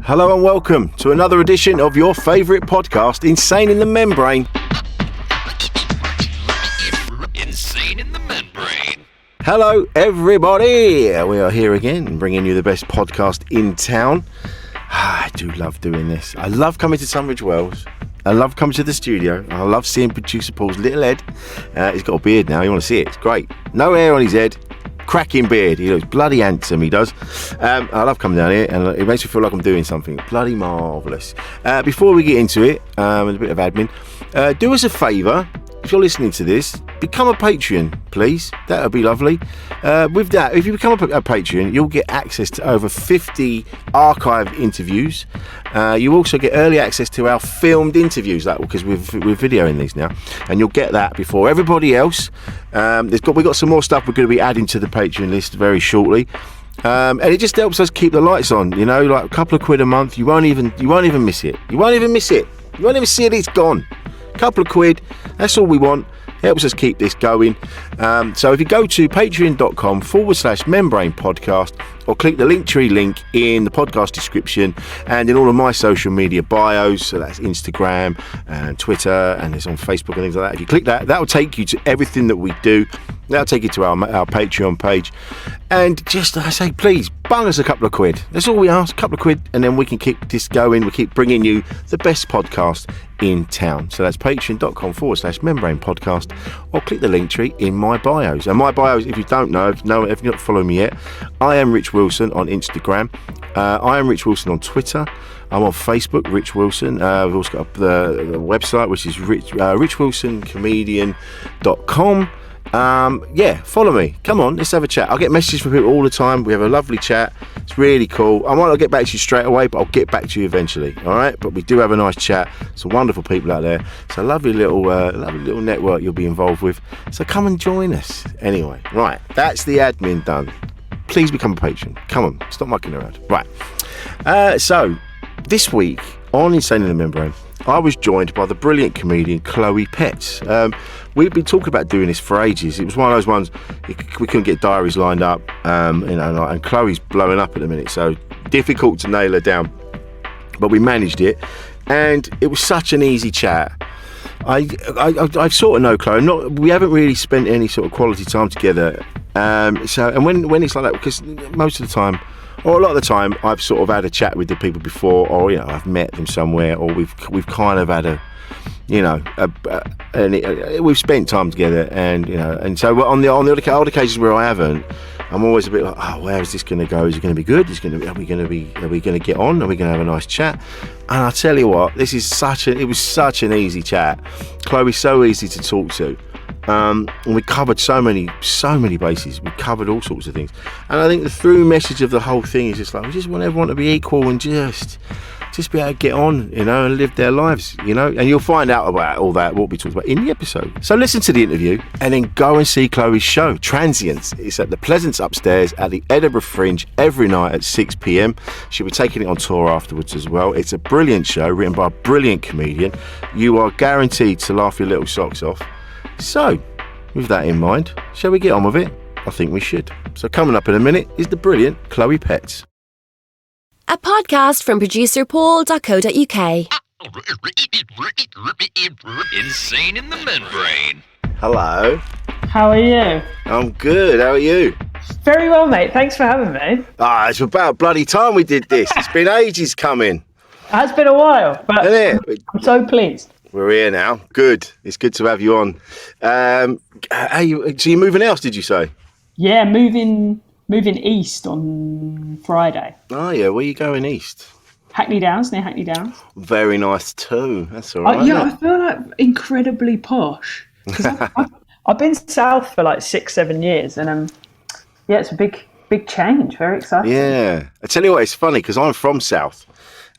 Hello and welcome to another edition of your favourite podcast, Insane in the Membrane. Insane in the Membrane. Hello everybody, we are here again bringing you the best podcast in town. I do love doing this. I love coming to Tunbridge Wells. I love coming to the studio. I love seeing producer Paul's little head. He's got a beard now, you want to see it, it's great. No hair on his head. Cracking beard, he looks bloody handsome, he does. I love coming down here and it makes me feel like I'm doing something bloody marvellous. Before we get into it, and a bit of admin, do us a favour, if you're listening to this, become a Patreon, please. That would be lovely. With that, if you become a Patreon, you'll get access to over 50 archived interviews. You also get early access to our filmed interviews, because we're videoing these now, and you'll get that before everybody else. We've got some more stuff we're going to be adding to the Patreon list very shortly. And it just helps us keep the lights on, you know, like a couple of quid a month. You won't even miss it. You won't even see it, it's gone. A couple of quid, that's all we want. Helps us keep this going. So if you go to patreon.com/membrane podcast or click the Linktree link in the podcast description and in all of my social media bios, so that's Instagram and Twitter and it's on Facebook and things like that. If you click that, will take you to everything that we do. That'll take you to our Patreon page. And just, I say, please, bung us a couple of quid. That's all we ask, a couple of quid, and then we can keep this going. We keep bringing you the best podcast in town. So that's patreon.com/membrane podcast or click the link tree in my bios. And my bios, if you don't know, if you're not following me yet, I am Rich Wilson on Instagram. I am Rich Wilson on Twitter. I'm on Facebook, Rich Wilson. We've also got the website, which is richwilsoncomedian.com. Follow me. Come on, let's have a chat. I get messages from people all the time. We have a lovely chat. It's really cool. I might not get back to you straight away, but I'll get back to you eventually. All right, but we do have a nice chat. Some wonderful people out there. It's a lovely little network you'll be involved with. So come and join us. Anyway, right, that's the admin done. Please become a patron. Come on, stop mucking around. Right. So this week on Insane in the Membrane, I was joined by the brilliant comedian Chloe Petts. We've been talking about doing this for ages. It was one of those ones we couldn't get diaries lined up, and Chloe's blowing up at the minute, so difficult to nail her down. But we managed it, and it was such an easy chat. I sort of know Chloe. We haven't really spent any sort of quality time together. When it's like that, because most of the time, or a lot of the time, I've sort of had a chat with the people before, or I've met them somewhere, or we've kind of had we've spent time together, and so on the odd occasions where I haven't, I'm always a bit like, oh, where is this going to go? Is it going to be good? Are we going to get on? Are we going to have a nice chat? And I tell you what, it was such an easy chat. Chloe's so easy to talk to. And we covered so many bases. We covered all sorts of things, and I think the through message of the whole thing is just like, we just want everyone to be equal and just be able to get on, and live their lives, and you'll find out about all that, what we talked about in the episode. So listen to the interview and then go and see Chloe's show, Transience. It's at the Pleasance upstairs at the Edinburgh Fringe every night at 6 p.m. She'll be taking it on tour afterwards as well. It's a brilliant show written by a brilliant comedian. You are guaranteed to laugh your little socks off. So, with that in mind, shall we get on with it? I think we should. So coming up in a minute is the brilliant Chloe Petts. A podcast from producer Paul.co.uk. Insane in the Membrane. Hello. How are you? I'm good. How are you? Very well, mate. Thanks for having me. It's about bloody time we did this. It's been ages coming. It has been a while, but I'm so pleased. We're here now. Good. It's good to have you on. So you're moving house, did you say? Yeah, moving east on Friday. Oh, yeah. Where are you going east? Hackney Downs, near Hackney Downs. Very nice too. That's all right. I feel like incredibly posh. Because I've been south for like 6-7 years, and it's a big change. Very exciting. Yeah. I tell you what, it's funny because I'm from south.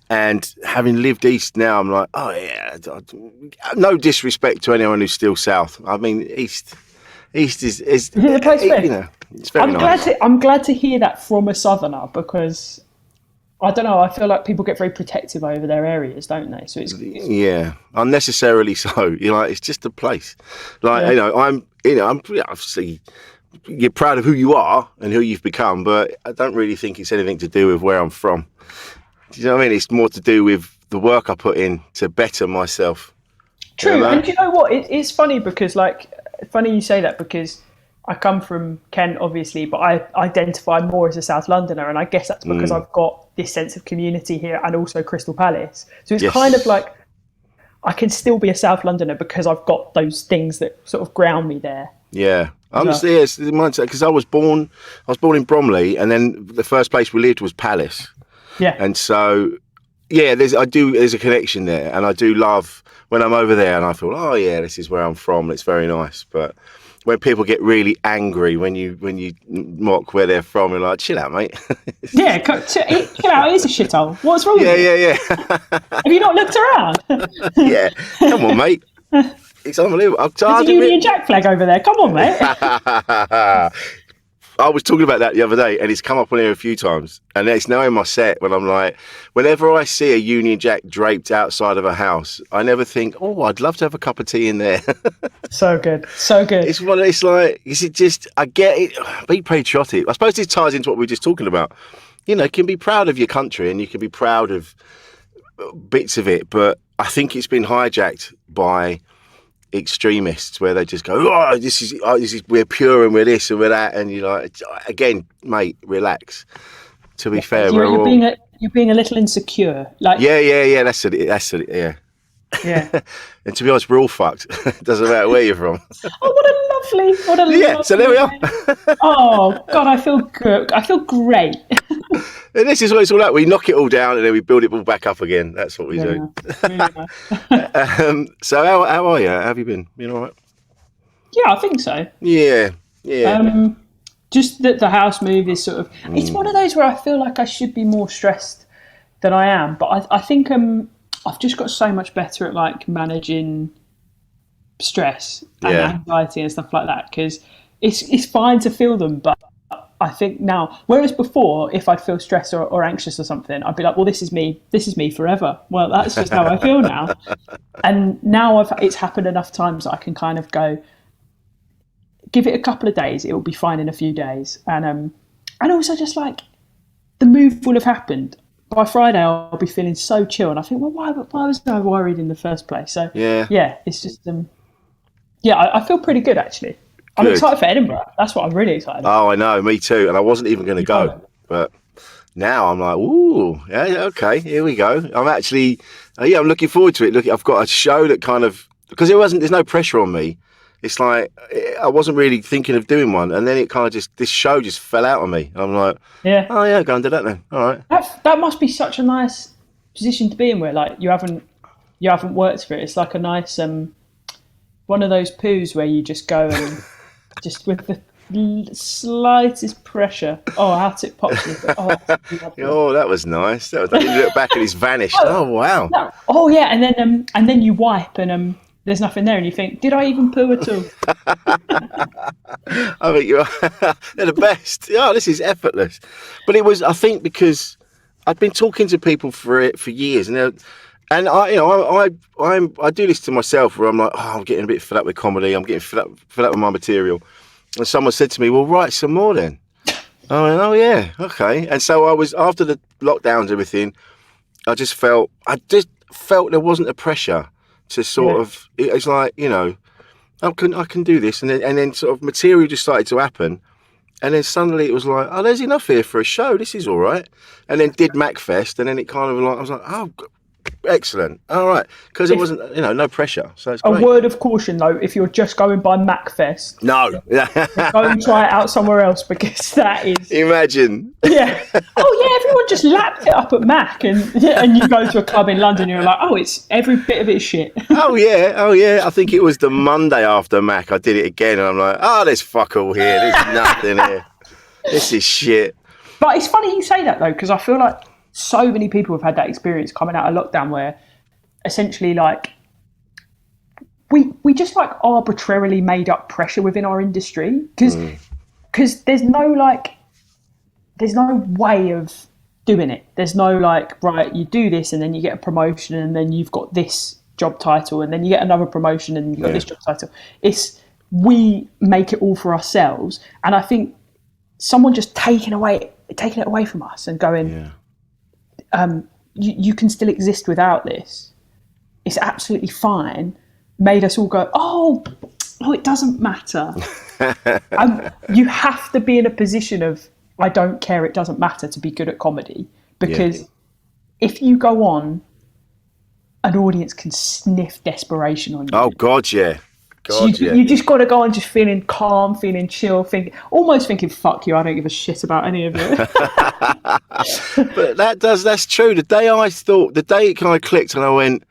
And having lived east now, I'm like, oh yeah, no disrespect to anyone who's still south. I mean, east is the place to be? It's very nice. I'm glad to hear that from a southerner, because I don't know, I feel like people get very protective over their areas, don't they? So it's unnecessarily so. It's just a place. I'm obviously, you're proud of who you are and who you've become, but I don't really think it's anything to do with where I'm from. Do you know what I mean? It's more to do with the work I put in to better myself. True, You know? and do you know what? It's funny because, funny you say that because I come from Kent, obviously, but I identify more as a South Londoner, and I guess that's because I've got this sense of community here and also Crystal Palace. So it's kind of like I can still be a South Londoner because I've got those things that sort of ground me there. Yeah. Because I was born in Bromley, and then the first place we lived was Palace. Yeah. And so, there's a connection there, and I do love when I'm over there and I feel, oh yeah, this is where I'm from. It's very nice. But when people get really angry when you mock where they're from, you're like, chill out, mate. Yeah, chill out. It is a shithole. What's wrong with you? Yeah. Have you not looked around? Yeah, come on, mate. It's unbelievable. There's a Union Jack flag over there. Come on, mate. I was talking about that the other day, and it's come up on here a few times. And it's now in my set when I'm like, whenever I see a Union Jack draped outside of a house, I never think, oh, I'd love to have a cup of tea in there. So good. So good. It's like, is it just, I get it, be patriotic. I suppose this ties into what we were just talking about. You know, you can be proud of your country and you can be proud of bits of it, but I think it's been hijacked by extremists where they just go, oh, this is we're pure and we're this and we're that, and you're like, again, mate, relax. To be fair, you're being a little insecure. Like yeah, that's it, yeah. Yeah. And to be honest, we're all fucked. It doesn't matter where you're from. Oh, what a lovely so there we are. Oh God, I feel good. I feel great. And this is what it's all about. We knock it all down and then we build it all back up again. That's what we do. Really nice. So how are you? How have you been? You all right? Yeah, I think so. Yeah. Just that the house move is sort of, it's one of those where I feel like I should be more stressed than I am. But I think I've just got so much better at like managing stress and anxiety and stuff like that, because it's fine to feel them, but I think now, whereas before, if I'd feel stressed or anxious or something, I'd be like, well, this is me forever. Well, that's just how I feel now. And now it's happened enough times that I can kind of go, give it a couple of days, it will be fine in a few days. And also just like the move will have happened. By Friday, I'll be feeling so chill. And I think, well, why was I worried in the first place? So yeah, it's just, I feel pretty good actually. I'm excited for Edinburgh. That's what I'm really excited about. Oh, I know, me too. And I wasn't even going to go, but now I'm like, ooh, yeah, okay, here we go. I'm actually, I'm looking forward to it. Look, I've got a show that kind of, because there's no pressure on me. It's like, I wasn't really thinking of doing one. And then it kind of this show just fell out on me. I'm like, oh yeah, go and do that then. All right. That must be such a nice position to be in where like you haven't worked for it. It's like a nice, one of those poos where you just go and just with the slightest pressure. Oh, out it pops. Oh, that was nice. That was. I didn't look back and it's vanished. Oh wow. No. Oh yeah, and then you wipe and there's nothing there, and you think, did I even poo at all? I think they're the best. Oh, this is effortless. But it was, I think, because I'd been talking to people for years, and I do this to myself where I'm like, I'm getting a bit fed up with comedy. I'm getting fed up with my material. And someone said to me, well, write some more then. I went, oh yeah, okay. And so I was, after the lockdowns and everything, I just felt there wasn't a pressure to sort of, it's like, I can do this. And then sort of material just started to happen. And then suddenly it was like, oh, there's enough here for a show. This is all right. And then did MacFest. And then it kind of like, I was like, oh, excellent. All right. Because it wasn't, no pressure. So it's great. A word of caution, though, if you're just going by MacFest. No. Go and try it out somewhere else, because that is... Imagine. Yeah. Oh, yeah, everyone just lapped it up at Mac. And you go to a club in London, you're like, oh, it's every bit of it is shit. Oh, yeah. I think it was the Monday after Mac. I did it again. And I'm like, there's fuck all here. There's nothing here. This is shit. But it's funny you say that, though, because I feel like so many people have had that experience coming out of lockdown where essentially like we just like arbitrarily made up pressure within our industry because there's no way of doing it. There's no like, right, you do this and then you get a promotion and then you've got this job title and then you get another promotion and you've got this job title. It's we make it all for ourselves, and I think someone just taking it away from us and going you can still exist without this. It's absolutely fine. Made us all go, oh, it doesn't matter. You have to be in a position of, I don't care, it doesn't matter, to be good at comedy. Because if you go on, an audience can sniff desperation on you. Oh, God, yeah. You just got to go on just feeling calm, feeling chill, almost thinking, fuck you, I don't give a shit about any of it. But that's true. The day it kind of clicked and I went,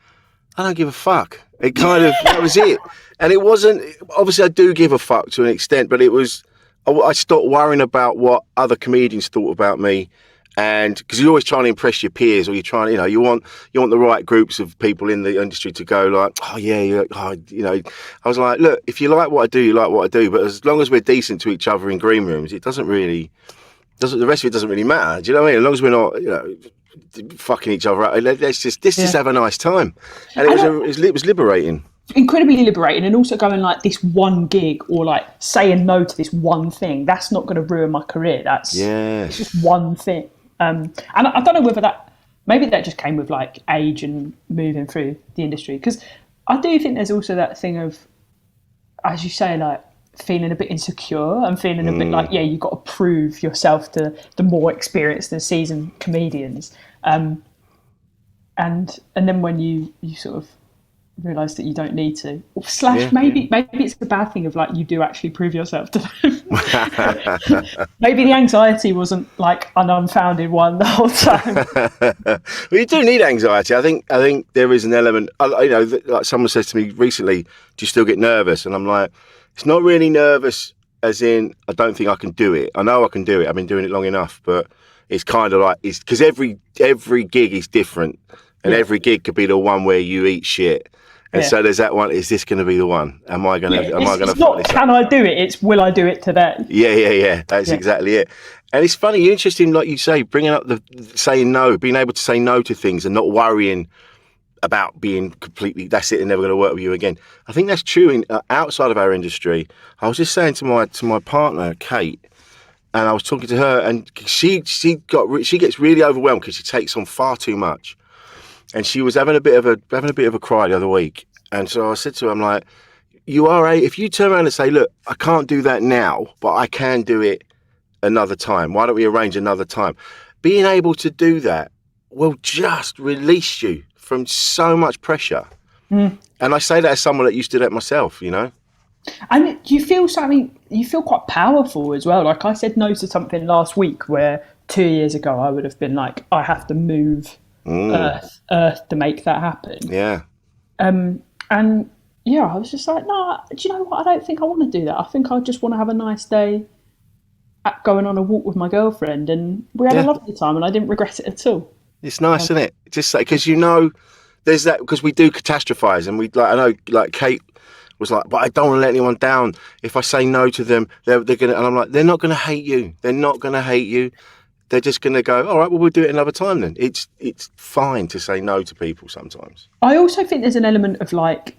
I don't give a fuck. It kind of, that was it. And it wasn't, obviously I do give a fuck to an extent, but it was, I stopped worrying about what other comedians thought about me. And because you're always trying to impress your peers, or you're trying, you want the right groups of people in the industry to go like, oh yeah, I was like, look, if you like what I do, you like what I do. But as long as we're decent to each other in green rooms, the rest of it doesn't really matter. Do you know what I mean? As long as we're not, fucking each other out, let's just have a nice time. And it was liberating. Incredibly liberating, and also going like, this one gig, or like saying no to this one thing, that's not going to ruin my career. It's just one thing. And I don't know whether maybe that just came with like age and moving through the industry, because I do think there's also that thing of, as you say, like feeling a bit insecure and feeling a bit like, you've got to prove yourself to the more experienced and seasoned comedians. And then when you sort of realise that you don't need to, maybe it's the bad thing of like, you do actually prove yourself to them. Maybe the anxiety wasn't like an unfounded one the whole time. Well, you do need anxiety. I think there is an element, like someone says to me recently, do you still get nervous? And I'm like, it's not really nervous as in I don't think I can do it. I know I can do it, I've been doing it long enough, but it's kind of like, it's because every gig is different, and every gig could be the one where you eat shit. And so there's that one. Is this going to be the one? Am I going to? It's not can I do it? It's will I do it today? Yeah. That's exactly it. And it's funny, interesting, like you say, bringing up the saying no, being able to say no to things, and not worrying about being completely. That's it. They're never going to work with you again. I think that's true in outside of our industry. I was just saying to my partner Kate, and I was talking to her, and she gets really overwhelmed because she takes on far too much. And she was having a bit of a cry the other week, and so I said to her, "I'm like, if you turn around and say, look, I can't do that now, but I can do it another time. Why don't we arrange another time?" Being able to do that will just release you from so much pressure. And I say that as someone that used to do that myself, And you feel quite powerful as well. Like I said no to something last week where 2 years ago I would have been like, I have to move Earth to make that happen. Yeah. And I was just like, no, do you know what? I don't think I want to do that. I think I just want to have a nice day going on a walk with my girlfriend, and we had a lovely time, and I didn't regret it at all. It's nice, isn't it? Just because there's that, because we do catastrophize, and I know like Kate was like, but I don't want to let anyone down. If I say no to them, they're gonna, and I'm like, they're not gonna hate you. They're not gonna hate you. They're just going to go, all right, well, we'll do it another time then. It's fine to say no to people sometimes. I also think there's an element of like,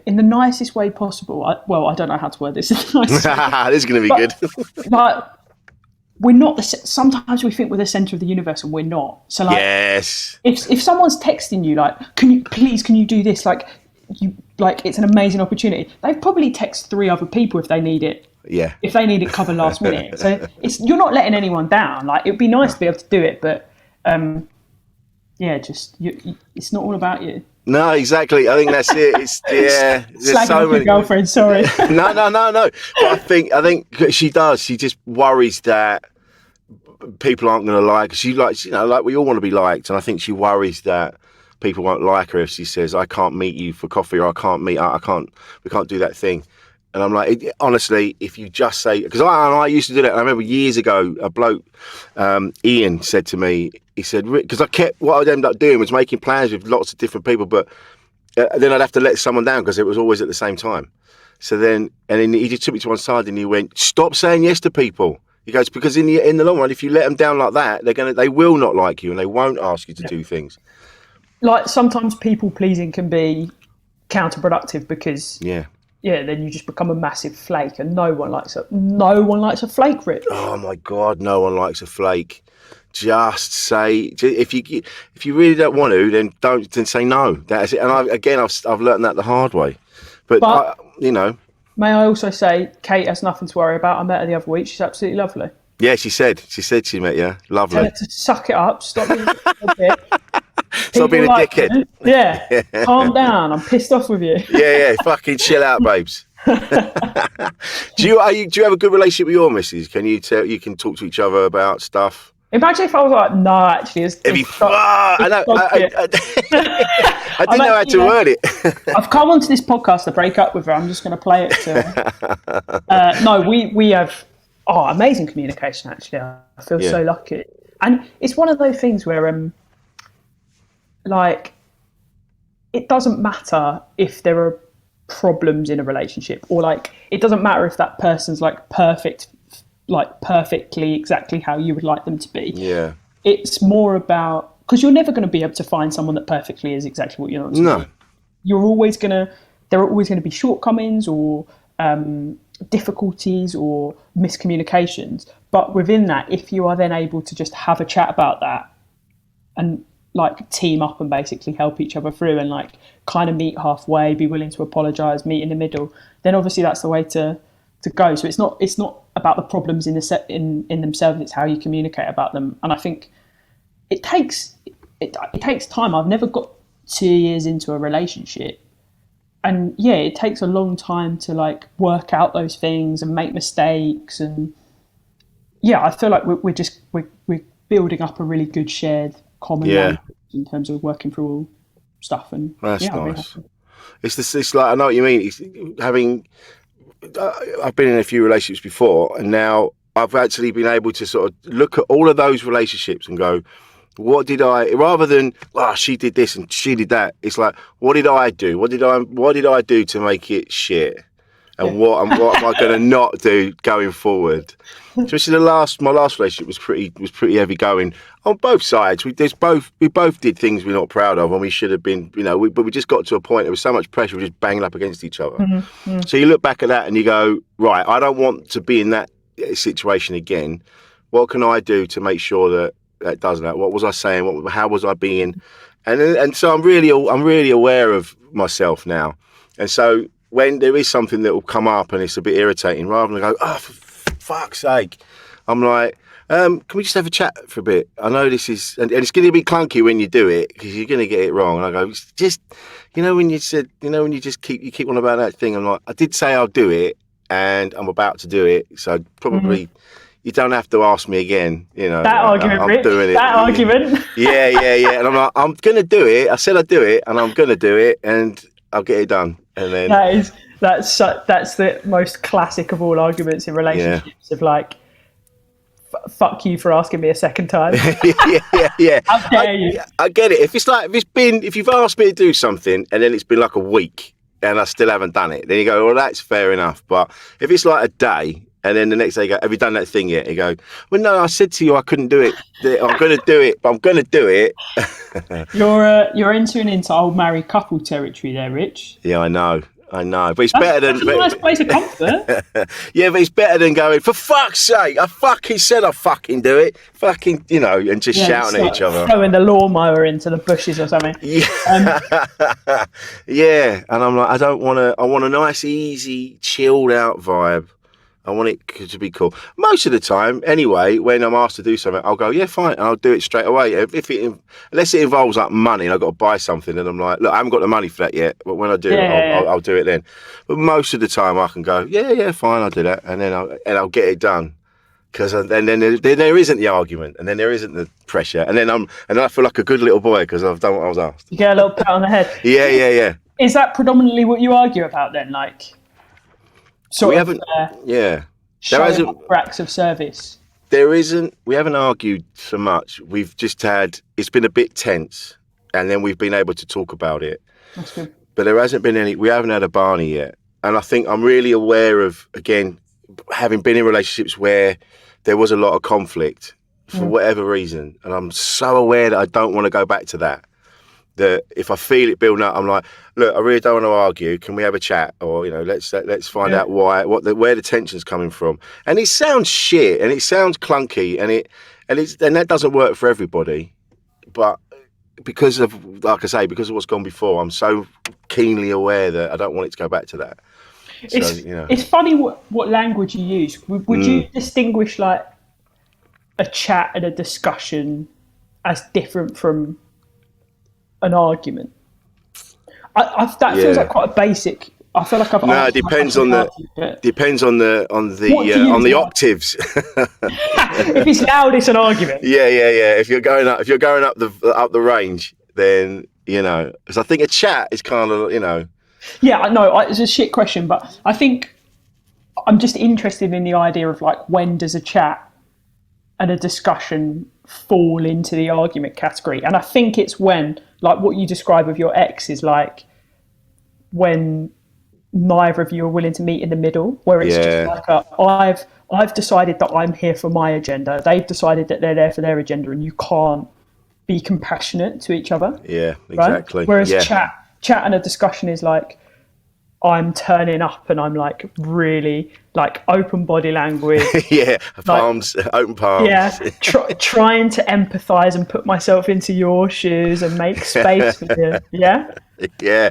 in the nicest way possible. I don't know how to word this. This is going to be good. But we're not sometimes we think we're the centre of the universe, and we're not. So like, yes. If someone's texting you like, can you do this? Like it's an amazing opportunity. They've probably texted 3 other people if they need it. Yeah. If they need it covered last minute. So you're not letting anyone down. Like, it'd be nice to be able to do it, but it's not all about you. No, exactly. I think that's it. It's Slagging so many girlfriend, sorry. No. But I think she does. She just worries that people aren't going to like her. She like we all want to be liked, and I think she worries that people won't like her if she says, I can't meet you for coffee, or we can't do that thing. And I'm like, honestly, if you just say, because I used to do that. And I remember years ago, a bloke, Ian, said to me, he said, because what I'd end up doing was making plans with lots of different people, but then I'd have to let someone down because it was always at the same time. So then he just took me to one side and he went, stop saying yes to people. He goes, because in the long run, if you let them down like that, they will not like you, and they won't ask you to do things. Like, sometimes people pleasing can be counterproductive because then you just become a massive flake, and no one likes a flake, Rich. Oh my God, no one likes a flake. Just say, if you really don't want to, then say no. That's it. And I've learned that the hard way. But may I also say, Kate has nothing to worry about. I met her the other week. She's absolutely lovely. Yeah, she said she met you. Lovely. Tell her to suck it up. Stop being a bit. Stop being a dickhead. Yeah. Calm down. I'm pissed off with you. Yeah. Fucking chill out, babes. Do you have a good relationship with your missus? Can you can talk to each other about stuff? Imagine if I was like, no, actually, I know. I didn't know how to word it. I've come onto this podcast to break up with her. I'm just going to play it to her. No, we have amazing communication. Actually, I feel so lucky, and it's one of those things where like, it doesn't matter if there are problems in a relationship, or like, it doesn't matter if that person's like perfectly exactly how you would like them to be. Yeah. It's more about, because you're never going to be able to find someone that perfectly is exactly what you want to do. There are always going to be shortcomings or difficulties or miscommunications. But within that, if you are then able to just have a chat about that and like team up and basically help each other through and like kind of meet halfway, be willing to apologise, meet in the middle, then obviously that's the way to go. So it's not about the problems in themselves, it's how you communicate about them. And I think it takes time. I've never got 2 years into a relationship, and it takes a long time to like work out those things and make mistakes. And I feel like we're building up a really good shared common language in terms of working through all stuff. And that's nice. It's like, I know what you mean. It's having, I've been in a few relationships before, and now I've actually been able to sort of look at all of those relationships and go, what did I, rather than, she did this and she did that, it's like, what did I do? What did I do to make it shit? And what am I going to not do going forward? Especially my last relationship was pretty heavy going on both sides. We both did things we're not proud of, and we should have been, but we just got to a point. There was so much pressure, we were just banging up against each other. Mm-hmm. So you look back at that and you go, right, I don't want to be in that situation again. What can I do to make sure that doesn't happen? What was I saying? How was I being? And so I'm really aware of myself now. And so when there is something that will come up and it's a bit irritating, rather than go, for fuck's sake, I'm like, can we just have a chat for a bit? I know this is, and it's going to be clunky when you do it because you're going to get it wrong. And I go, just, when you said, when you just keep on about that thing, I'm like, I did say I'll do it and I'm about to do it. So probably you don't have to ask me again, That argument, I'm Rich. Doing it. That argument. Yeah. And I'm like, I'm going to do it. I said I'd do it and I'm going to do it and I'll get it done. And then that's the most classic of all arguments in relationships of like, fuck you for asking me a second time. yeah. How dare you? I get it. If you've asked me to do something and then it's been like a week and I still haven't done it, then you go, well, that's fair enough. But if it's like a day and then the next day you go, have you done that thing yet? You go, well, no, I said to you I couldn't do it. I'm going to do it, but I'm going to do it. You're entering into old married couple territory there, Rich. Yeah, I know. But it's better than... That's a nice place of comfort. Yeah, but it's better than going, for fuck's sake, I fucking said I'd fucking do it. Fucking, and just shouting at each other. Throwing the lawnmower into the bushes or something. Yeah. Yeah, and I'm like, I want a nice, easy, chilled out vibe. I want it to be cool. Most of the time, anyway, when I'm asked to do something, I'll go, yeah, fine, and I'll do it straight away. Unless it involves like money and I've got to buy something, and I'm like, look, I haven't got the money for that yet, but when I do, I'll do it then. But most of the time, I can go, yeah, fine, I'll do that, and then I'll get it done. Because then there isn't the argument, and then there isn't the pressure, and then I feel like a good little boy because I've done what I was asked. You get a little pat on the head. Yeah. Is that predominantly what you argue about then, like? There hasn't acts of service. There isn't. We haven't argued so much. We've just it's been a bit tense, and then we've been able to talk about it. That's good. But there hasn't been we haven't had a Barney yet. And I think I'm really aware of, again, having been in relationships where there was a lot of conflict for whatever reason. And I'm so aware that I don't want to go back to that. that if I feel it building up, I'm like, look, I really don't want to argue. Can we have a chat? Or, let's find out where the tension's coming from. And it sounds shit and it sounds clunky and that doesn't work for everybody. But because of, like I say, because of what's gone before, I'm so keenly aware that I don't want it to go back to that. It's funny what language you use. Would you distinguish like a chat and a discussion as different from an argument? That feels like quite a basic. I feel like I've. No, it depends on the octaves. If it's loud, it's an argument. Yeah. If you're going up the range, then because I think a chat is kind of Yeah, I know it's a shit question, but I think I'm just interested in the idea of like, when does a chat and a discussion fall into the argument category? And I think it's when, like what you describe with your ex is like when neither of you are willing to meet in the middle, where it's just like I've decided that I'm here for my agenda, they've decided that they're there for their agenda, and you can't be compassionate to each other. Yeah, exactly. Right? Whereas chat and a discussion is like, I'm turning up and I'm like really like open body language. Palms, open palms. Yeah, trying to empathise and put myself into your shoes and make space for you. Yeah. Yeah,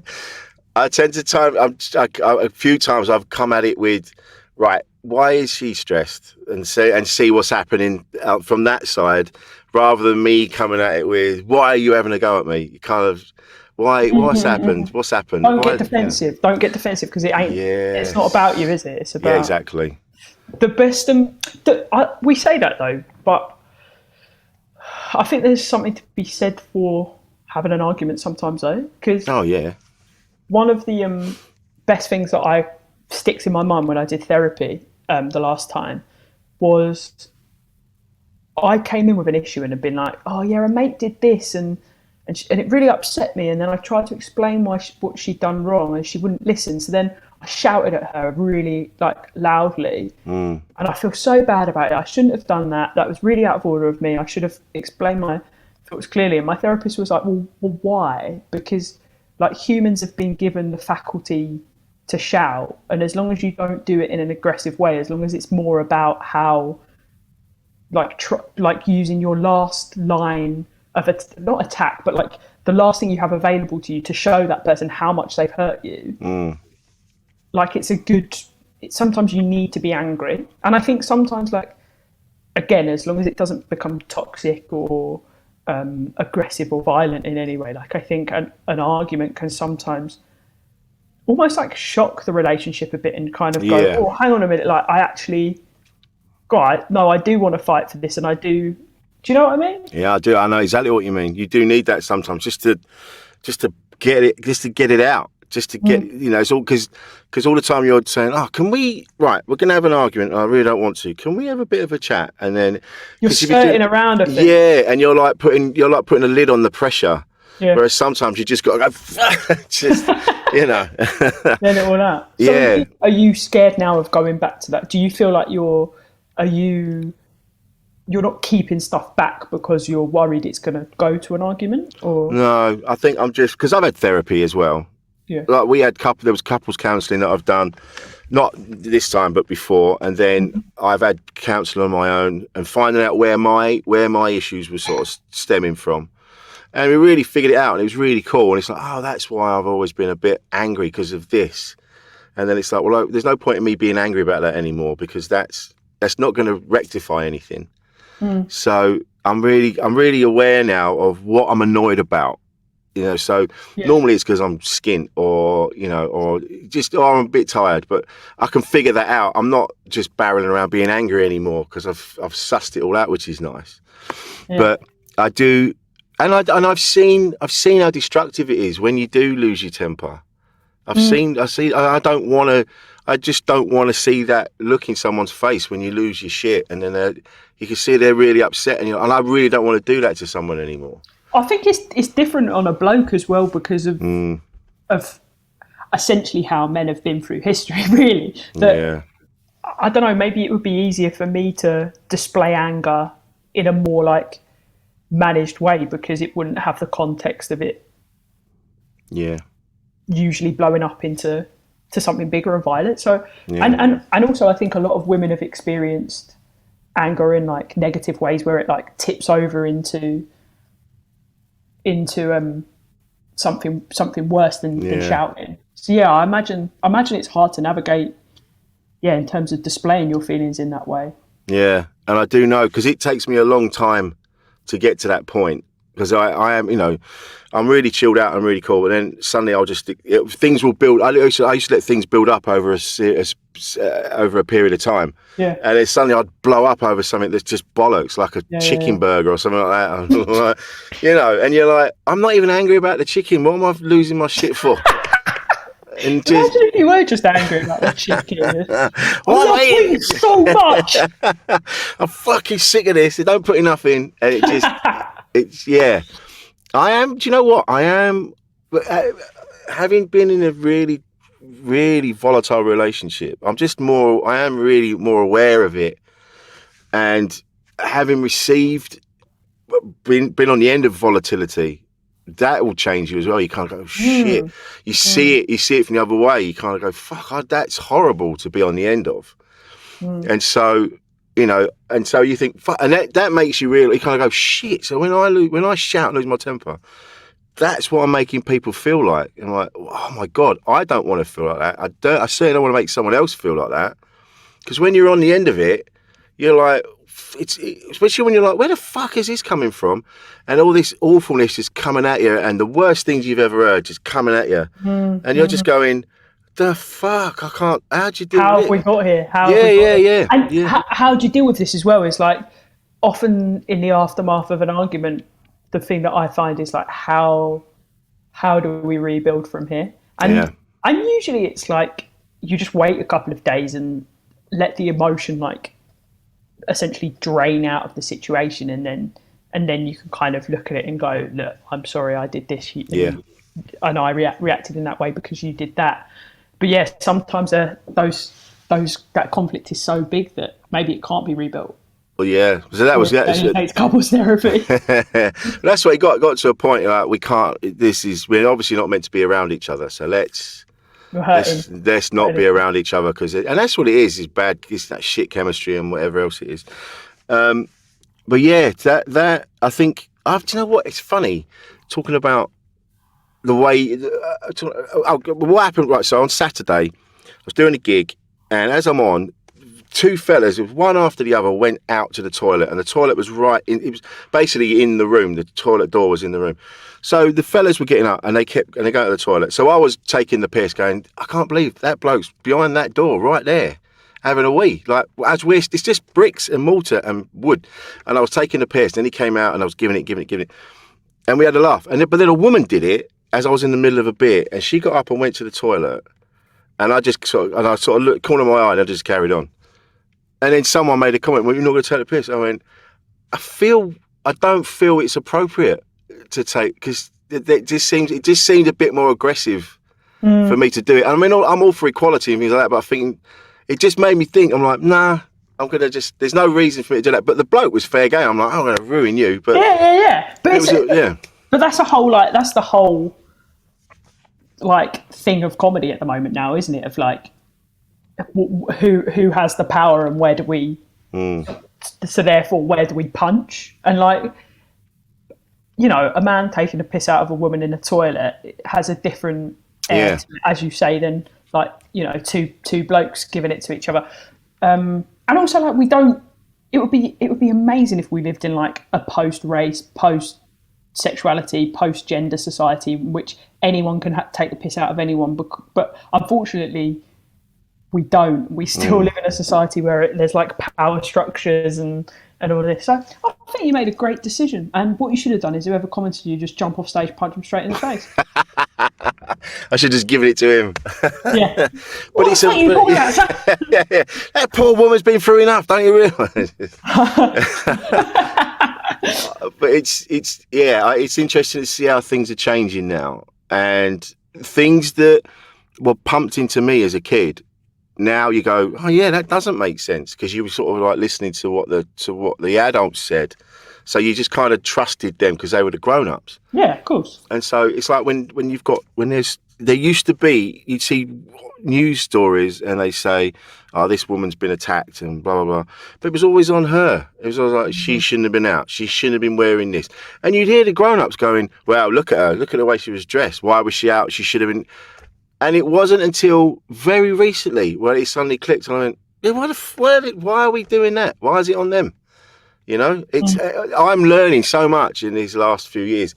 I tend to a few times I've come at it with, right, why is she stressed, and see what's happening from that side, rather than me coming at it with, why are you having a go at me? Kind of. Why? What's happened? What's happened? Don't get defensive. Don't get defensive, because it ain't. It's not about you, is it? It's about. Yeah, exactly. The best. We say that though, but I think there's something to be said for having an argument sometimes, though. Because one of the best things that sticks in my mind when I did therapy the last time was I came in with an issue and had been like, oh yeah, a mate did this and it really upset me, and then I tried to explain what she'd done wrong and she wouldn't listen, so then I shouted at her really like loudly, and I feel so bad about it. I shouldn't have done that. That was really out of order of me. I should have explained my thoughts clearly. And my therapist was like, well why? Because like humans have been given the faculty to shout, and as long as you don't do it in an aggressive way, as long as it's more about how like using your last line of not attack, but like the last thing you have available to you to show that person how much they've hurt you. Like sometimes you need to be angry, and I think sometimes, like, again, as long as it doesn't become toxic or aggressive or violent in any way, like I think an argument can sometimes almost like shock the relationship a bit and kind of go, oh, hang on a minute, like I do want to fight for this, and I do. Do you know what I mean? Yeah, I do. I know exactly what you mean. You do need that sometimes, just to get it out, just to get it's all because all the time you're saying, oh, can we? Right, we're gonna have an argument. And I really don't want to. Can we have a bit of a chat? And then you're skirting around a thing. Yeah, and you're like putting a lid on the pressure. Yeah. Whereas sometimes you just got to go, just Then it all out. So are you scared now of going back to that? Do you feel like you're not keeping stuff back because you're worried it's going to go to an argument? Or no, I think I'm just, because I've had therapy as well. Yeah, like there was couples counselling that I've done, not this time but before, and then I've had counselling on my own and finding out where my issues were sort of stemming from, and we really figured it out, and it was really cool. And it's like, oh, that's why I've always been a bit angry, because of this. And then it's like, well, there's no point in me being angry about that anymore, because that's not going to rectify anything. So I'm really aware now of what I'm annoyed about, so normally it's because I'm skint or I'm a bit tired, but I can figure that out. I'm not just barreling around being angry anymore, because I've sussed it all out, which is nice. But I do, and I've seen how destructive it is when you do lose your temper. I just don't want to see that look in someone's face when you lose your shit, and then you can see they're really upset, and I really don't want to do that to someone anymore. I think it's different on a bloke as well, because of essentially how men have been through history, really. I don't know, maybe it would be easier for me to display anger in a more like managed way, because it wouldn't have the context of it Yeah. usually blowing up into something bigger and violent. So, Yeah. and also I think a lot of women have experienced anger in like negative ways where it like tips over into something worse than shouting. So yeah, I imagine it's hard to navigate, in terms of displaying your feelings in that way. Yeah, and I do know, because it takes me a long time to get to that point, because I am, I'm really chilled out and really cool, but then suddenly I'll just, things will build. I used to let things build up over over a period of time. Yeah. And then suddenly I'd blow up over something that's just bollocks, like a chicken burger or something like that. And you're like, I'm not even angry about the chicken. What am I losing my shit for? And imagine if you were just angry about the chicken. Why eating so much? I'm fucking sick of this. They don't put enough in, and it just, I am. Do you know what? I am, having been in a really, really volatile relationship. I am really more aware of it, and having been on the end of volatility. That will change you as well. You can't go, shit. You see it from the other way. You kind of go, fuck, that's horrible to be on the end of. And so, you think, fuck, and that makes you really kind of go, shit. So when I shout and lose my temper, that's what I'm making people feel like. And I'm like, oh my God, I don't want to feel like that. I certainly don't want to make someone else feel like that. Because when you're on the end of it, you're like, especially when you're like, where the fuck is this coming from? And all this awfulness is coming at you, and the worst things you've ever heard just coming at you. And you're just going, the fuck, I can't, how'd you do it? How have we got here? Yeah. And how do you deal with this as well? Is like, often in the aftermath of an argument, the thing that I find is like, how do we rebuild from here? And usually it's like, you just wait a couple of days and let the emotion like essentially drain out of the situation, and then you can kind of look at it and go, look, I'm sorry I did this, and I reacted in that way because you did that. But yeah, sometimes that conflict is so big that maybe it can't be rebuilt. Well, yeah. So that was It's couples therapy. That's what it got to a point like, we're obviously not meant to be around each other, so let's not be around each other, and that's what it is bad. It's that shit chemistry and whatever else it is. But yeah, that I think. Do you know what? It's funny talking about the way. What happened? Right. So on Saturday, I was doing a gig, and as I'm on, two fellas, one after the other, went out to the toilet, and the toilet was it was basically in the room. The toilet door was in the room. So the fellas were getting up, and they go to the toilet. So I was taking the piss, going, I can't believe that bloke's behind that door right there, having a wee. Like, it's just bricks and mortar and wood. And I was taking the piss, then he came out, and I was giving it. And we had a laugh. But then a woman did it as I was in the middle of a bit, and she got up and went to the toilet. And I sort of looked, corner of my eye, and I just carried on. And then someone made a comment, well, you're not going to take the piss. I went, I don't feel it's appropriate to take, because it just seemed a bit more aggressive for me to do it. I mean, I'm all for equality and things like that, but I think it just made me think, I'm like, nah, I'm going to there's no reason for me to do that. But the bloke was fair game. I'm like, I'm going to ruin you. But yeah. But but that's the whole like thing of comedy at the moment now, isn't it? Of like, who has the power and where do we so therefore where do we punch? And like, a man taking a piss out of a woman in a toilet has a different air to it, as you say, than like, two blokes giving it to each other. And also like, it would be amazing if we lived in like a post-race, post-sexuality, post-gender society in which anyone can take the piss out of anyone. But unfortunately, we don't. We still live in a society where there's like power structures and all this. So I think you made a great decision. And what you should have done is whoever commented you just jump off stage, punch him straight in the face. I should just given it to him. Yeah. But that poor woman's been through enough, don't you realise? But it's interesting to see how things are changing now, and things that were pumped into me as a kid. Now you go, oh yeah, that doesn't make sense, because you were sort of like listening to what the adults said, So you just kind of trusted them because they were the grown-ups. Yeah, of course. And so it's like when there used to be, you'd see news stories and they say, oh, this woman's been attacked and blah, blah, blah. But it was always on her. It was always like, she shouldn't have been out. She shouldn't have been wearing this. And you'd hear the grown-ups going, well, look at her. Look at the way she was dressed. Why was she out? She should have been. And it wasn't until very recently where it suddenly clicked and I went, yeah, why are we doing that? Why is it on them? You know, I'm learning so much in these last few years.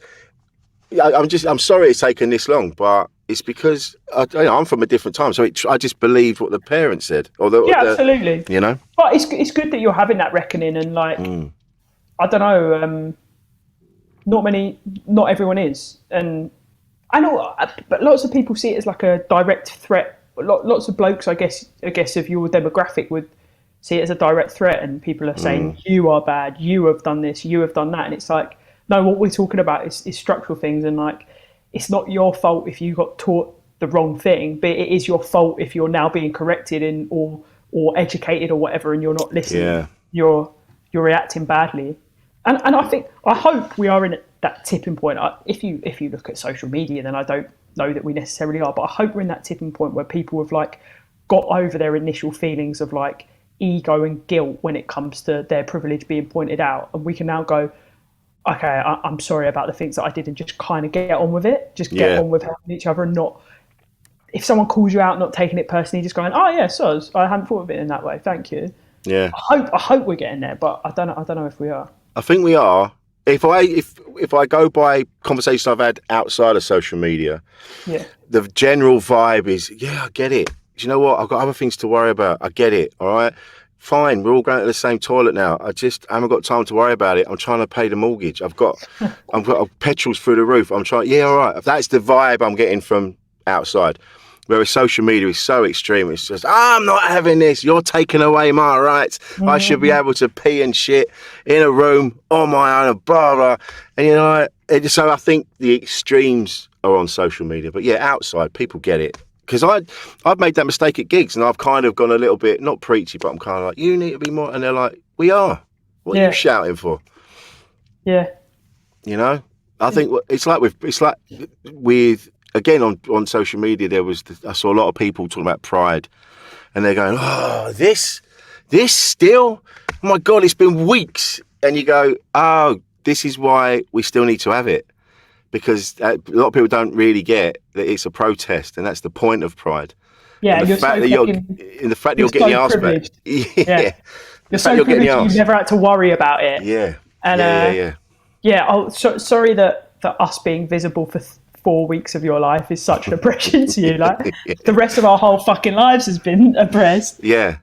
I'm sorry it's taken this long, but it's because I'm from a different time. So I just believed what the parents said. Absolutely. You know, but it's good that you're having that reckoning and like, I don't know, not everyone is. And I know, but lots of people see it as like a direct threat. Lots of blokes, I guess of your demographic would see it as a direct threat, and people are saying, you are bad, you have done this, you have done that. And it's like, no, what we're talking about is structural things, and like, it's not your fault if you got taught the wrong thing, but it is your fault if you're now being corrected or educated or whatever, and you're not listening. Yeah. You're reacting badly. And I hope we are in that tipping point. If you look at social media, then I don't know that we necessarily are, but I hope we're in that tipping point where people have like got over their initial feelings of like ego and guilt when it comes to their privilege being pointed out, and we can now go, okay, I'm sorry about the things that I did, and just kind of get on with it. Just get on with helping each other, and not, if someone calls you out, not taking it personally, just going, oh yeah, soz, I hadn't thought of it in that way, thank you. Yeah. I hope we're getting there, but I don't know if we are. I think we are. If I go by conversations I've had outside of social media, the general vibe is, yeah, I get it. Do you know what? I've got other things to worry about. I get it. All right. Fine, we're all going to the same toilet now. I just haven't got time to worry about it. I'm trying to pay the mortgage. I've got petrol's through the roof. I'm trying. Yeah, all right. That's the vibe I'm getting from outside. Whereas social media is so extreme. It's just, I'm not having this. You're taking away my rights. Mm-hmm. I should be able to pee and shit in a room on my own, blah, blah. And, you know, so I think the extremes are on social media. But, yeah, outside, people get it. Because I've made that mistake at gigs, and I've kind of gone a little bit, not preachy, but I'm kind of like, you need to be more. And they're like, we are. What are you shouting for? Yeah. You know? I think it's like with again, on social media, I saw a lot of people talking about pride, and they're going, oh, this still? Oh my God, it's been weeks. And you go, oh, this is why we still need to have it. Because a lot of people don't really get that it's a protest, and that's the point of pride. Yeah, and the fact that you're getting your arse back. Yeah. You're so privileged you've never had to worry about it. Yeah. And yeah. Sorry that us being visible for 4 weeks of your life is such an oppression to you. Like the rest of our whole fucking lives has been oppressed. Yeah.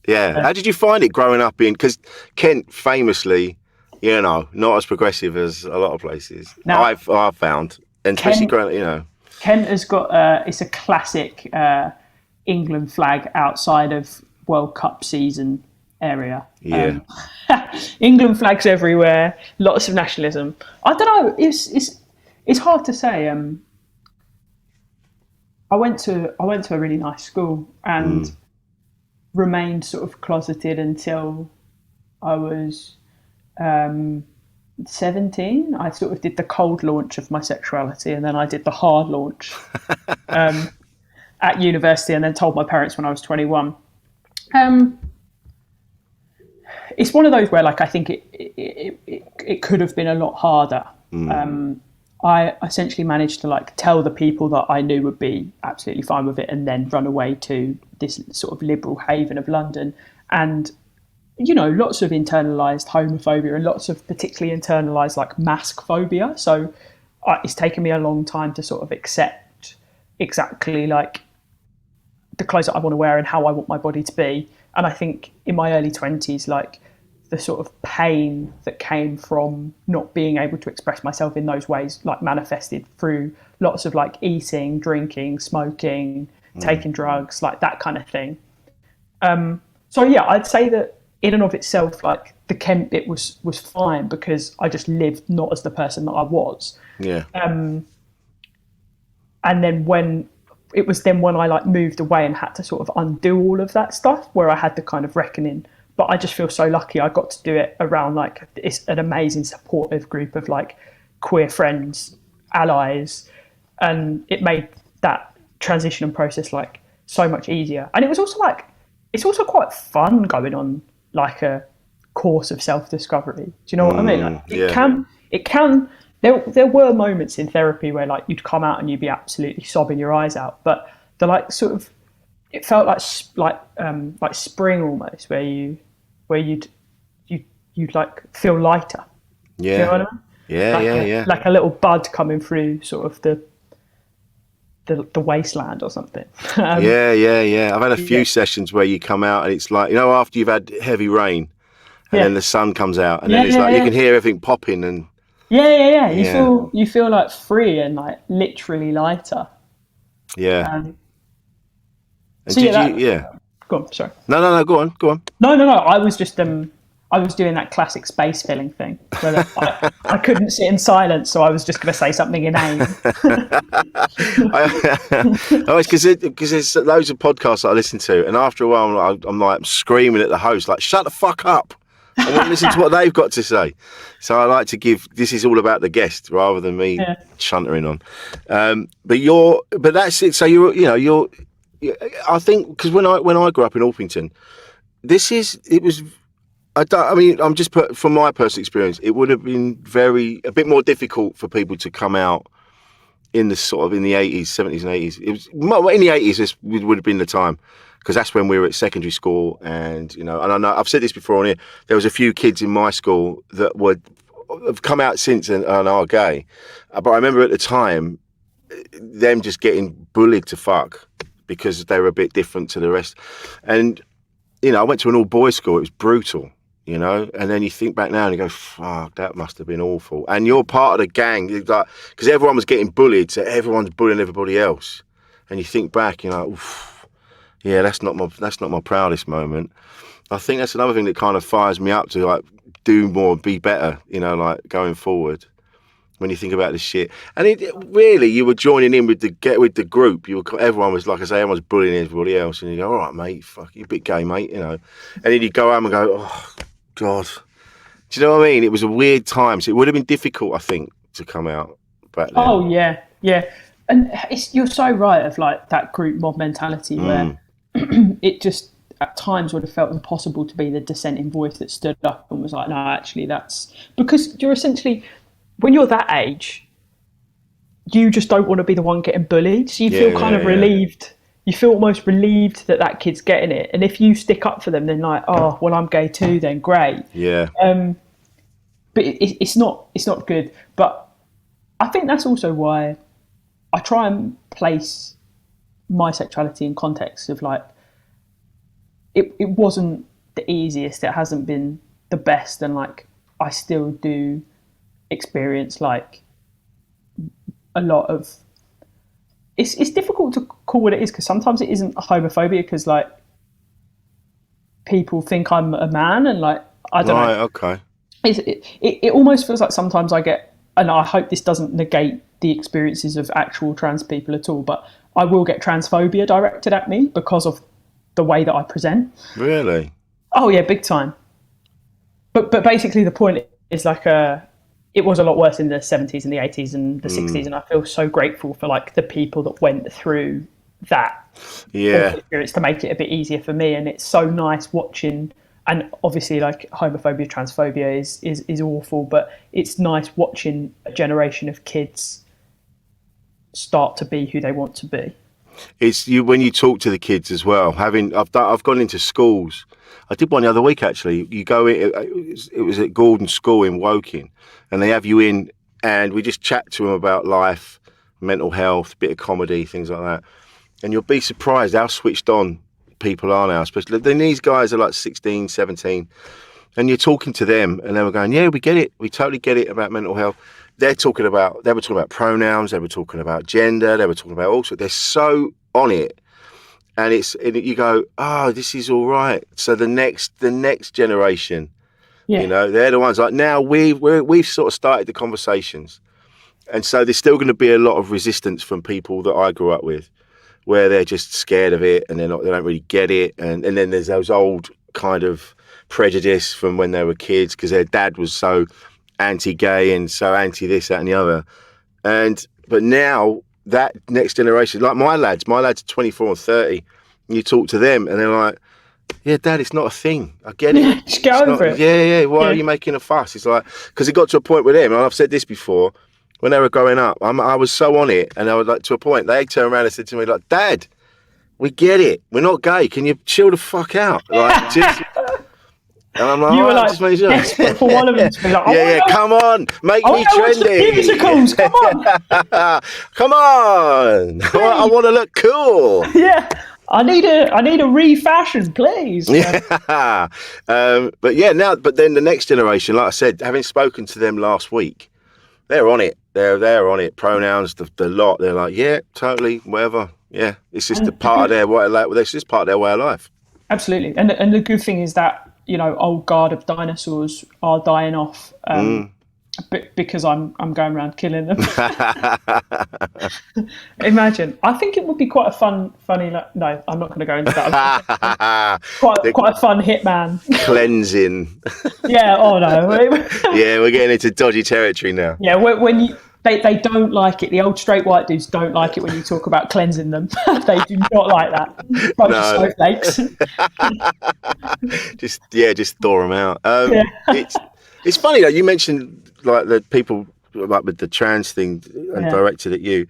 How did you find it growing up in? Because Kent famously, you know, not as progressive as a lot of places. Now, I've found, and especially growing, you know. Kent has got it's a classic England flag outside of World Cup season area. Yeah. England flags everywhere, lots of nationalism. I don't know. It's hard to say. I went to a really nice school and remained sort of closeted until I was 17. I sort of did the cold launch of my sexuality, and then I did the hard launch at university, and then told my parents when I was 21. It's one of those where, like, I think it could have been a lot harder. I essentially managed to like tell the people that I knew would be absolutely fine with it, and then run away to this sort of liberal haven of London. And, you know, lots of internalized homophobia and lots of particularly internalized like mask phobia. So it's taken me a long time to sort of accept exactly like the clothes that I want to wear and how I want my body to be. And I think in my early 20s, like the sort of pain that came from not being able to express myself in those ways, like manifested through lots of like eating, drinking, smoking, taking drugs, like that kind of thing. So yeah, I'd say that in and of itself, like the Kent bit was fine because I just lived not as the person that I was. Yeah. And then when I like moved away and had to sort of undo all of that stuff, where I had the kind of reckoning. but I just feel so lucky I got to do it around like it's an amazing supportive group of like queer friends, allies, and it made that transition process like so much easier. And it was also like, it's also quite fun going on like a course of self-discovery. Do you know what I mean? Like, it can. There were moments in therapy where like you'd come out and you'd be absolutely sobbing your eyes out, but the like sort of, it felt like spring almost, where you'd like feel lighter. Yeah. Do you know what I mean? Yeah. Like a little bud coming through sort of the wasteland or something. Yeah. I've had a few sessions where you come out and it's like, after you've had heavy rain and then the sun comes out and then it's like you can hear everything popping and you feel like free and like literally lighter. And so go on, sorry. No, go on. No, I was just I was doing that classic space filling thing where I couldn't sit in silence, so I was just going to say something inane. Because there's loads of podcasts that I listen to, and after a while I'm like screaming at the host, like, shut the fuck up. I want to listen to what they've got to say. So I like to this is all about the guest rather than me chuntering on. But that's it. So you're I think, because when I grew up in Orpington, I'm just from my personal experience, it would have been a bit more difficult for people to come out in the 80s, 70s and 80s. It was in the 80s. This would have been the time, because that's when we were at secondary school, and and I know I've said this before on here. There was a few kids in my school that have come out since and are gay, but I remember at the time them just getting bullied to fuck because they were a bit different to the rest. And I went to an all-boys school. It was brutal. And then you think back now and you go, fuck, that must have been awful. And you're part of the gang, because everyone was getting bullied, so everyone's bullying everybody else. And you think back, you're like, oof, yeah, that's not my proudest moment. I think that's another thing that kind of fires me up to like do more, be better, like going forward. When you think about this shit, and really, you were joining in with the group. Everyone was, like I say, everyone's bullying everybody else, and you go, all right, mate, fuck, you a bit gay, mate, And then you go home and go, oh God, do you know what I mean? It was a weird time, so it would have been difficult, I think, to come out back then. Oh yeah, and you're so right of like that group mob mentality where it just at times would have felt impossible to be the dissenting voice that stood up and was like, no, actually, that's because you're essentially. When you're that age, you just don't want to be the one getting bullied. So you feel kind of relieved. You feel almost relieved that kid's getting it. And if you stick up for them, then like, oh, well, I'm gay too, then great. Yeah. But it's not good. But I think that's also why I try and place my sexuality in context of like, it wasn't the easiest. It hasn't been the best. And like, I still do experience like a lot of it's difficult to call what it is, because sometimes it isn't homophobia, because like people think I'm a man and like I don't know. Okay. It almost feels like sometimes I get, and I hope this doesn't negate the experiences of actual trans people at all, but I will get transphobia directed at me because of the way that I present. Really? Oh yeah, big time. But basically the point is like it was a lot worse in the 70s and the 80s and the 60s, and I feel so grateful for like the people that went through that experience to make it a bit easier for me. And it's so nice watching, and obviously like homophobia, transphobia is awful, but it's nice watching a generation of kids start to be who they want to be. It's you when you talk to the kids as well. I've gone into schools. I did one the other week actually. You go in. It was at Gordon School in Woking, and they have you in, and we just chat to them about life, mental health, bit of comedy, things like that. And you'll be surprised how switched on people are now. Especially then these guys are like 16, 17, and you're talking to them, and they were going, "Yeah, we get it. We totally get it about mental health." They were talking about pronouns, they were talking about gender, they were talking about all sorts. They're so on it, and you go, oh, this is all right. So the next generation, they're the ones like now we've sort of started the conversations, and so there's still going to be a lot of resistance from people that I grew up with, where they're just scared of it and they don't really get it, and then there's those old kind of prejudice from when they were kids because their dad was so anti-gay and so anti this, that, and the other. But now that next generation, like my lads are 24 or 30, and you talk to them and they're like, yeah, Dad, it's not a thing. I get it. Just get over it. Yeah. Why are you making a fuss? It's like, because it got to a point with them, and I've said this before, when they were growing up, I was so on it, and I was like, to a point, they turned around and said to me, like, Dad, we get it. We're not gay. Can you chill the fuck out? Like, just... And I'm like, you were like like desperate for one of them to be like, come on, make me trendy. Musicals, come on. Come on. I want to look cool. Yeah. I need a refashion, please. Yeah. But then the next generation, like I said, having spoken to them last week, they're on it. They're on it. Pronouns, the lot. They're like, yeah, totally, whatever. Yeah, it's just a part of their way of life. It's just part of their way of life. Absolutely, and the good thing is that, you know, old guard of dinosaurs are dying off because I'm going around killing them. Imagine. I think it would be quite a funny. No, I'm not going to go into that. quite a fun hitman. Cleansing. Yeah. Oh no. Yeah, we're getting into dodgy territory now. Yeah. When you. They don't like it. The old straight white dudes don't like it when you talk about cleansing them. They do not like that. Bunch of snowflakes. just thaw them out. It's funny though. You mentioned like the people like with the trans thing and directed at you.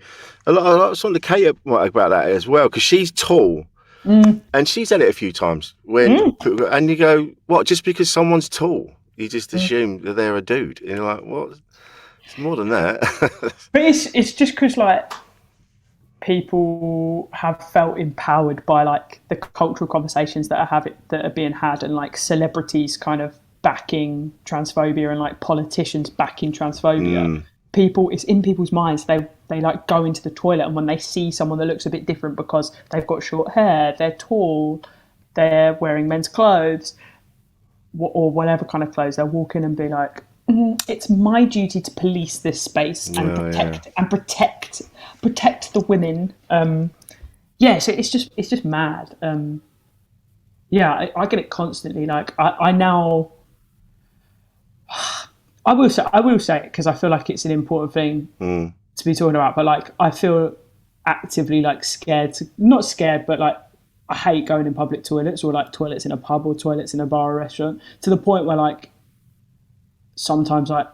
A lot of something to Kate about that as well, because she's tall and she's done it a few times. And you go, what? Just because someone's tall, you just assume that they're a dude. And you're like, what? It's more than that. But it's just because like people have felt empowered by like the cultural conversations that are being had, and like celebrities kind of backing transphobia and like politicians backing transphobia. It's in people's minds. They like go into the toilet, and when they see someone that looks a bit different because they've got short hair, they're tall, they're wearing men's clothes or whatever kind of clothes, they'll walk in and be like, it's my duty to police this space and protect the women. So it's just mad. I get it constantly. Like I now, I will say it because I feel like it's an important thing to be talking about. But like I feel actively like not scared, but like I hate going in public toilets, or like toilets in a pub or toilets in a bar or restaurant, to the point where like sometimes, like,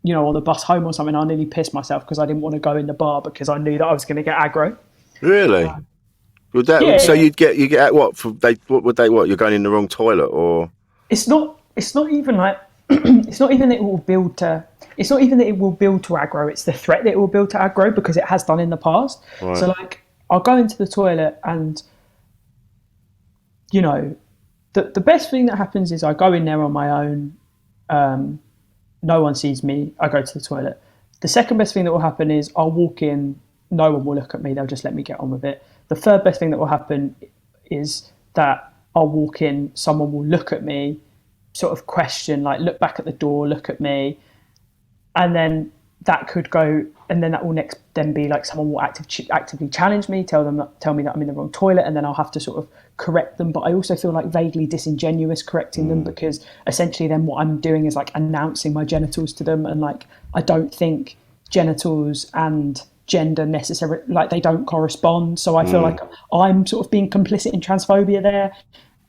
you know, on the bus home or something, I nearly pissed myself because I didn't want to go in the bar because I knew that I was going to get aggro. Really? Would that? So you get what? You're going in the wrong toilet, or? It's not even like. It's not even that it will build to. It's not even that it will build to aggro. It's the threat that it will build to aggro, because it has done in the past. Right. So like, I'll go into the toilet and, you know, the best thing that happens is I go in there on my own. No one sees me. I go to the toilet. The second best thing that will happen is I'll walk in. No one will look at me. They'll just let me get on with it. The third best thing that will happen is that I'll walk in. Someone will look at me, sort of question, like look back at the door, look at me, and then that could go. And then that will then be like someone will actively challenge me, tell me that I'm in the wrong toilet, and then I'll have to sort of correct them. But I also feel like vaguely disingenuous correcting them, because essentially then what I'm doing is like announcing my genitals to them, and like I don't think genitals and gender necessarily, like, they don't correspond. So I feel like I'm sort of being complicit in transphobia there,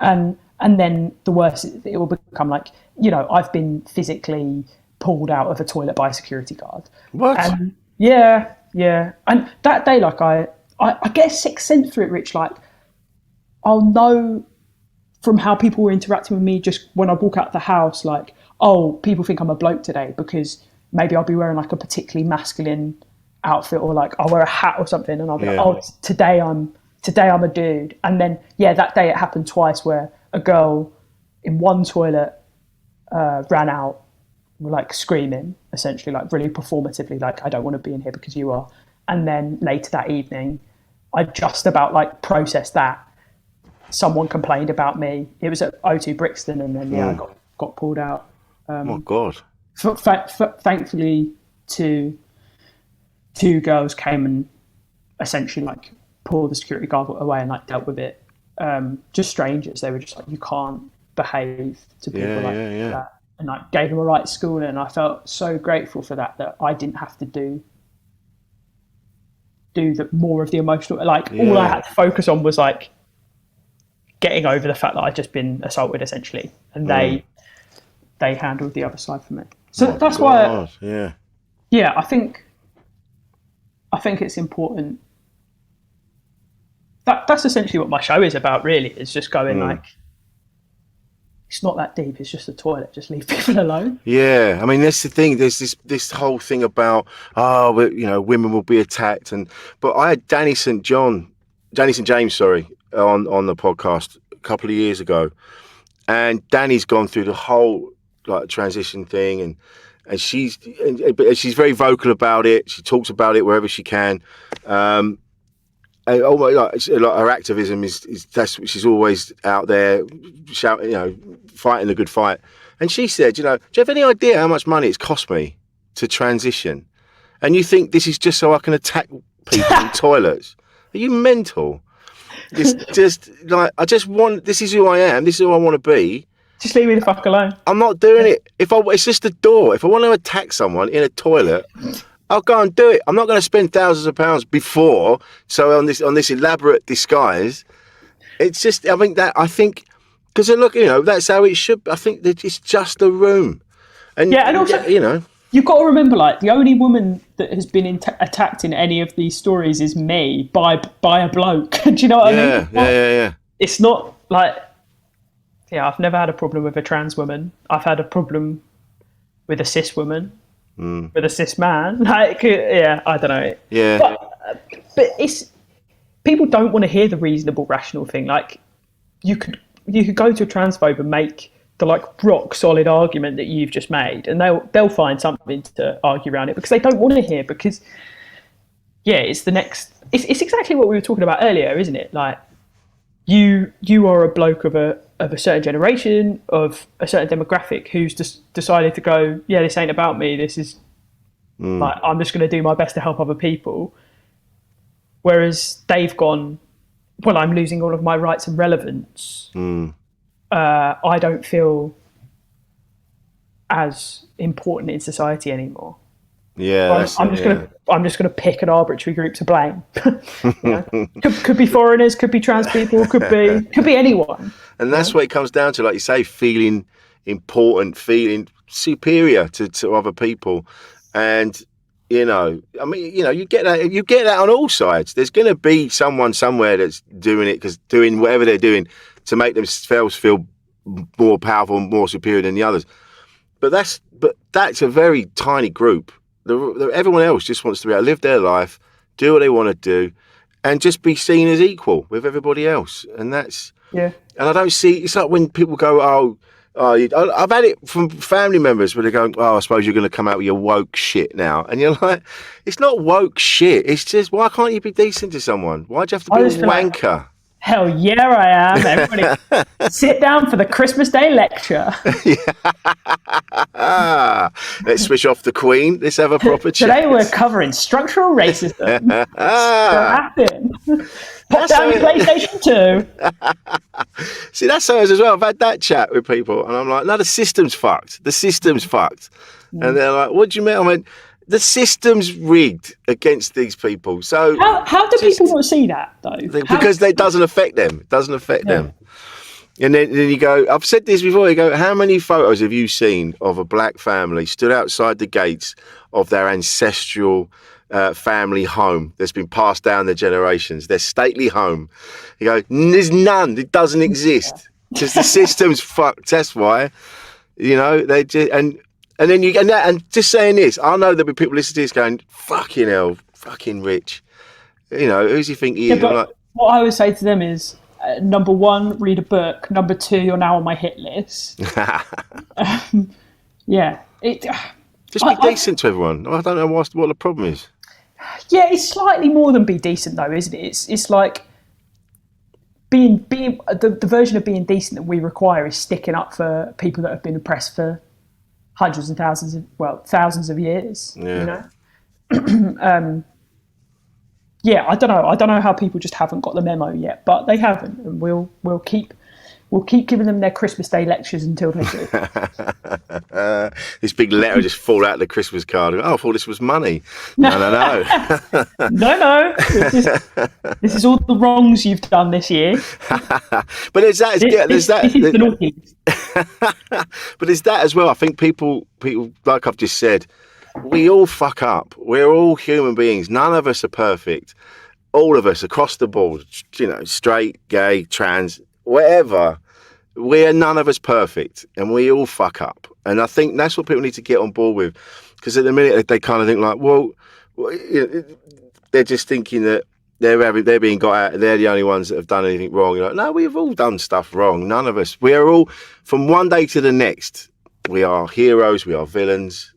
and then the worst, it will become like, you know, I've been physically pulled out of a toilet by a security guard. What? And yeah. And that day, like I get a sixth sense through it, Rich. Like, I'll know from how people were interacting with me just when I walk out of the house, like, oh, people think I'm a bloke today because maybe I'll be wearing like a particularly masculine outfit, or like I'll wear a hat or something, and I'll be like, oh, today I'm a dude. And then that day it happened twice, where a girl in one toilet ran out like screaming, essentially, like really performatively, like, I don't want to be in here because you are. And then later that evening, I just about like processed that. Someone complained about me. It was at O2 Brixton, and then I got pulled out. Oh God! Thankfully, two girls came and essentially like pulled the security guard away and like dealt with it. Just strangers. They were just like, you can't behave to people Yeah. that, and like gave them a right schooling. And I felt so grateful for that I didn't have to do the more of the emotional. Like all I had to focus on was like getting over the fact that I'd just been assaulted essentially, and they handled the other side for me. So that's why. I think it's important. That's essentially what my show is about, really. It's just going like, it's not that deep. It's just a toilet. Just leave people alone. Yeah, I mean that's the thing. There's this whole thing about women will be attacked, but I had Danny St. James, on the podcast a couple of years ago, and Danny's gone through the whole like transition thing, and she's very vocal about it. She talks about it wherever she can. And her activism is that's she's always out there shouting, fighting the good fight. And she said, do you have any idea how much money it's cost me to transition? And you think this is just so I can attack people in toilets? Are you mental? It's just like this is who I am. This is who I want to be. Just leave me the fuck alone. I'm not doing it. It's just a door. If I want to attack someone in a toilet, I'll go and do it. I'm not going to spend thousands of pounds before. So on this elaborate disguise, it's just. I think because look, that's how it should. I think that it's just a room, and also, you've got to remember, like the only woman that has been attacked in any of these stories is me by a bloke. Do you know what I mean? Yeah. It's not like. Yeah, I've never had a problem with a trans woman. I've had a problem with a cis woman, with a cis man. Like, I don't know. Yeah. But it's people don't want to hear the reasonable, rational thing. Like, you could go to a transphobe and make the like rock solid argument that you've just made, and they'll find something to argue around it because they don't want to hear. Because it's the next. It's exactly what we were talking about earlier, isn't it? Like, you are a bloke of a certain generation, of a certain demographic, who's just decided to go, this ain't about me. This is like, I'm just going to do my best to help other people. Whereas they've gone, well, I'm losing all of my rights and relevance. I don't feel as important in society anymore. Yeah, I'm just gonna pick an arbitrary group to blame. Could be foreigners, could be trans people, could be anyone. And that's what it comes down to, like you say, feeling important, feeling superior to other people, and you get that on all sides. There's going to be someone somewhere that's doing whatever they're doing to make themselves feel more powerful and more superior than the others. But that's a very tiny group. Everyone else just wants to be able to live their life, do what they want to do, and just be seen as equal with everybody else. And that's And I don't see. It's like when people go, I've had it from family members where they go, I suppose you're going to come out with your woke shit now, and you're like, it's not woke shit. It's just, why can't you be decent to someone? Why'd you have to be a wanker? Hell yeah, I am. Everybody sit down for the Christmas Day lecture. Let's switch off the Queen. Let's have a proper chat. Today we're covering structural racism. Put down your PlayStation 2. See, that's how it is as well. I've had that chat with people, and I'm like, no, the system's fucked. The system's fucked. And they're like, what do you mean? I went, the system's rigged against these people. So how do people not see that though? Because it doesn't affect them. It doesn't affect them. And then you go, I've said this before, you go, how many photos have you seen of a black family stood outside the gates of their ancestral family home that's been passed down the generations, their stately home? You go, there's none. It doesn't exist because the system's fucked. That's why, they just, and then and just saying this, I know there'll be people listening to this going, fucking hell, fucking rich. Who's he think he is? But what I would say to them is, number one, read a book. Number two, you're now on my hit list. Just be decent to everyone. I don't know what the problem is. Yeah, it's slightly more than be decent though, isn't it? It's like being the version of being decent that we require is sticking up for people that have been oppressed for hundreds and thousands of years. I don't know how people just haven't got the memo yet, but they haven't, and we'll keep we'll keep giving them their Christmas Day lectures until they do. This big letter just fall out of the Christmas card. Oh, I thought this was money. No. No. This is all the wrongs you've done this year. But there's that. This is the naughties. But there's that as well. I think people, like I've just said, we all fuck up. We're all human beings. None of us are perfect. All of us across the board, straight, gay, trans, whatever. We're none of us perfect, and we all fuck up. And I think that's what people need to get on board with, because at the minute they kind of think like, well, they're just thinking that they're being got out. They're the only ones that have done anything wrong. You're like, no, we've all done stuff wrong. None of us. We are all, from one day to the next, we are heroes. We are villains.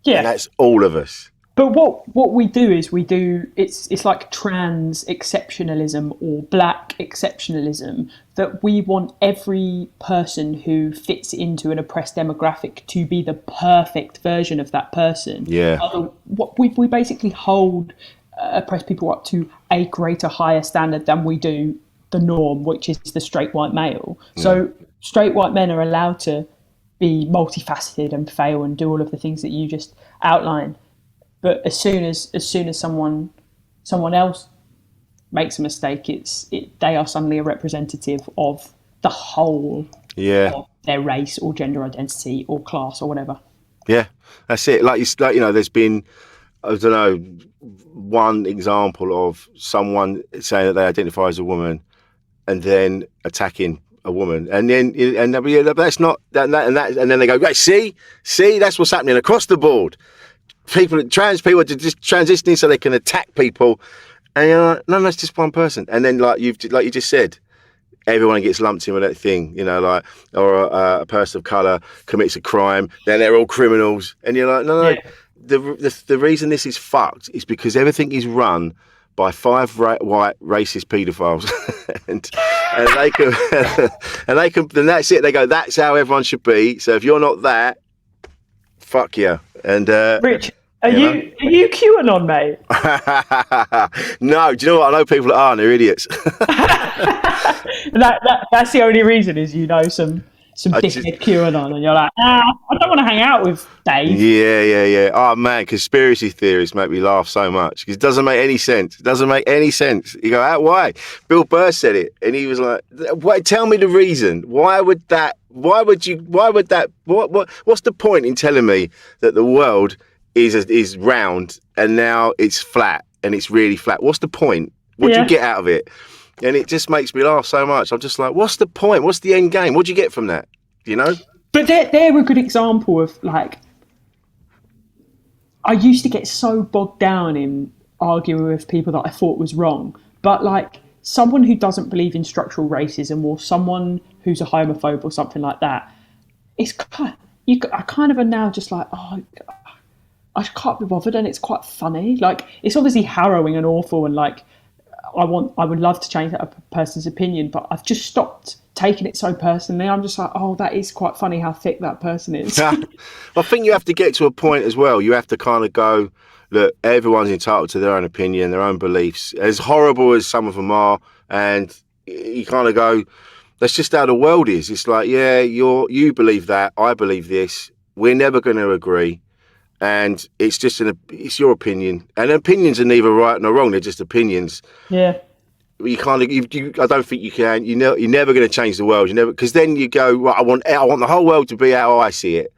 Yeah, and that's all of us. But what we do is it's like trans exceptionalism or black exceptionalism, that we want every person who fits into an oppressed demographic to be the perfect version of that person. Yeah. We basically hold oppressed people up to a greater, higher standard than we do the norm, which is the straight white male. Yeah. So straight white men are allowed to be multifaceted and fail and do all of the things that you just outlined. But as soon as someone else makes a mistake, they are suddenly a representative of the whole of their race or gender identity or class or whatever. Yeah, that's it. There's been, I don't know, one example of someone saying that they identify as a woman and then attacking a woman, and that's not that, and then they go, right, see, that's what's happening across the board. Trans people are just transitioning so they can attack people, and you're like, no, that's just one person. And then like you just said, everyone gets lumped in with that thing, or a person of colour commits a crime, then they're all criminals, and you're like, no. Yeah. The reason this is fucked is because everything is run by 5 white racist paedophiles, and they can, then that's it. They go, that's how everyone should be. So if you're not that, fuck you. And Rich, are you QAnon, mate? No, do you know what? I know people that are, and they're idiots. That's the only reason, is some dickhead QAnon, and you're like, I don't want to hang out with Dave. Yeah. Oh man, conspiracy theories make me laugh so much because it doesn't make any sense. You go, why? Bill Burr said it, and he was like, "Wait, tell me the reason. Why would that? What's the point in telling me that the world is round and now it's flat and it's really flat? What's the point? What do you get out of it?" And it just makes me laugh so much. I'm just like, what's the point? What's the end game? What do you get from that? But they're a good example of, like, I used to get so bogged down in arguing with people that I thought was wrong. But, like, someone who doesn't believe in structural racism, or someone who's a homophobe or something like that, I kind of are now just like, I can't be bothered, and it's quite funny. Like, it's obviously harrowing and awful, and, like, I would love to change that person's opinion, but I've just stopped taking it so personally. I'm just like, that is quite funny how thick that person is. I think you have to get to a point as well. You have to kind of go, look, everyone's entitled to their own opinion, their own beliefs, as horrible as some of them are. And you kind of go, that's just how the world is. It's like, yeah, you believe that, I believe this. We're never going to agree. And it's just it's your opinion, and opinions are neither right nor wrong. They're just opinions. Yeah. You can't. I don't think you can. You're never going to change the world. You never, because then you go, well, I want the whole world to be how I see it,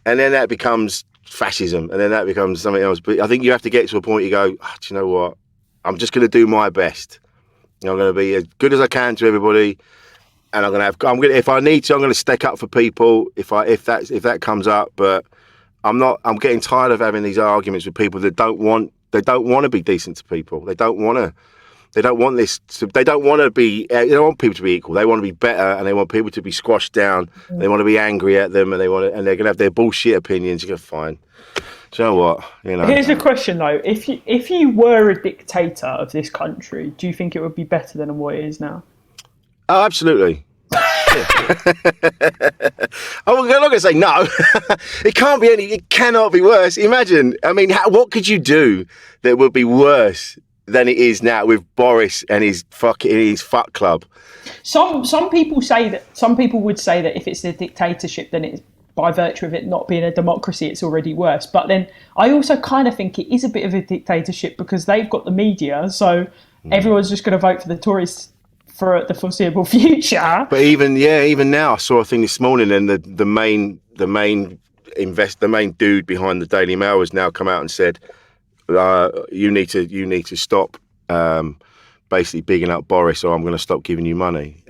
and then that becomes fascism, and then that becomes something else. But I think you have to get to a point. You go, do you know what? I'm just going to do my best. I'm going to be as good as I can to everybody, and if I need to, I'm going to stick up for people if that comes up, but. I'm getting tired of having these arguments with people that don't want to be decent to people. They don't want people to be equal. They want to be better, and they want people to be squashed down. They want to be angry at them, and they're going to have their bullshit opinions. You go, fine. Do you know what? Here's a question though: if you were a dictator of this country, do you think it would be better than what it is now? Oh, absolutely. I'm not going to say no. It cannot be worse. Imagine. I mean, what could you do that would be worse than it is now with Boris and his fuck club. Some people say that. Some people would say that if it's a dictatorship, then it's by virtue of it not being a democracy, it's already worse. But then I also kind of think it is a bit of a dictatorship because they've got the media, so everyone's just going to vote for the Tories for the foreseeable future. But even now, I saw a thing this morning, and the main dude behind the Daily Mail has now come out and said, you need to stop basically bigging up Boris, or I'm going to stop giving you money.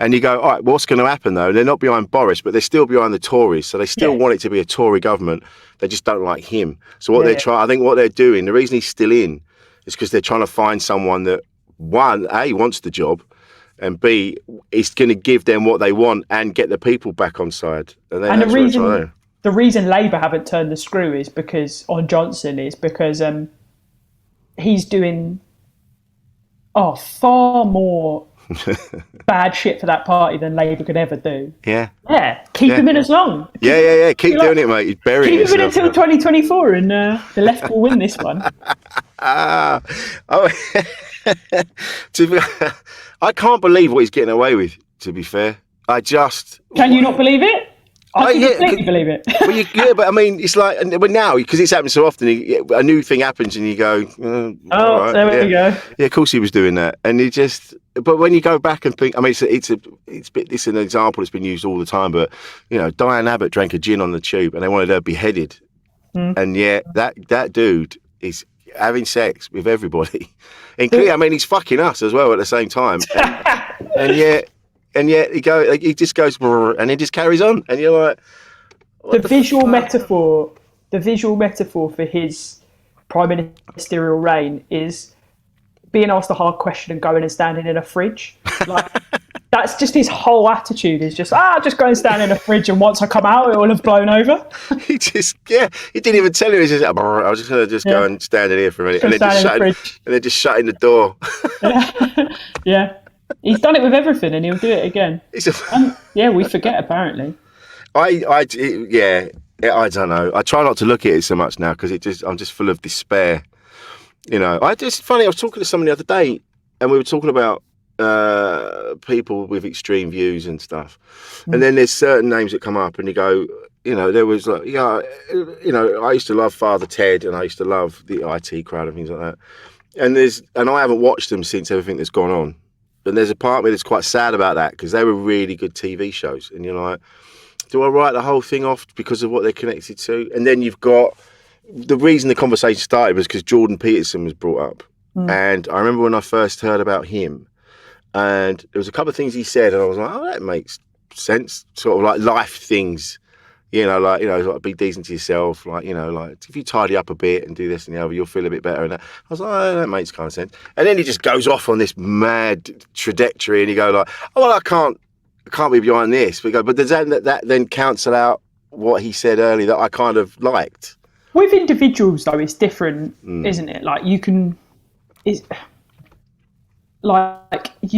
And you go, all right, what's going to happen though? They're not behind Boris, but they're still behind the Tories. So they still want it to be a Tory government. They just don't like him. So what I think what they're doing, the reason he's still in is because they're trying to find someone that, one, A, wants the job, and B, is going to give them what they want and get the people back on side. And the reason Labour haven't turned the screw is because on Johnson is because he's doing far more bad shit for that party than Labour could ever do. Yeah. Keep him in as long. Yeah. Keep doing it, mate. He's burying Keep him in until 2024, and the left will win this one. I can't believe what he's getting away with. To be fair, Can you not believe it? I can completely believe it. But I mean, it's like, but now because it's happened so often, a new thing happens, and you go, right, there we go. Yeah, of course he was doing that, and he just. But when you go back and think, I mean, it's an example that's been used all the time. But Diane Abbott drank a gin on the tube, and they wanted her beheaded, and yet that dude is having sex with everybody, including. I mean, he's fucking us as well at the same time, and yet. And yet he just goes and he just carries on, and you're like, the visual metaphor for his prime ministerial reign is being asked a hard question and going and standing in a fridge. Like that's just his whole attitude. Is just just go and stand in a fridge, and once I come out, it will have blown over. He didn't even tell him. He just, I was just going to go and stand in here for a minute, and then just shutting the door. Yeah. He's done it with everything, and he'll do it again. We forget apparently. I don't know. I try not to look at it so much now because I'm just full of despair. It's funny. I was talking to someone the other day, and we were talking about people with extreme views and stuff. And then there's certain names that come up, and you go, there was like, I used to love Father Ted, and I used to love the IT crowd and things like that. And I haven't watched them since everything that's gone on. And there's a part of me that's quite sad about that because they were really good TV shows. And you're like, do I write the whole thing off because of what they're connected to? And then you've got the reason the conversation started was because Jordan Peterson was brought up. And I remember when I first heard about him, and there was a couple of things he said, and I was like, that makes sense. Sort of like life things, like be decent to yourself, like if you tidy up a bit and do this and the other, you'll feel a bit better. And that. I was like, that makes kind of sense. And then he just goes off on this mad trajectory, and you go like, I can't be behind this. But does that then cancel out what he said earlier that I kind of liked? With individuals though, it's different, isn't it? Like you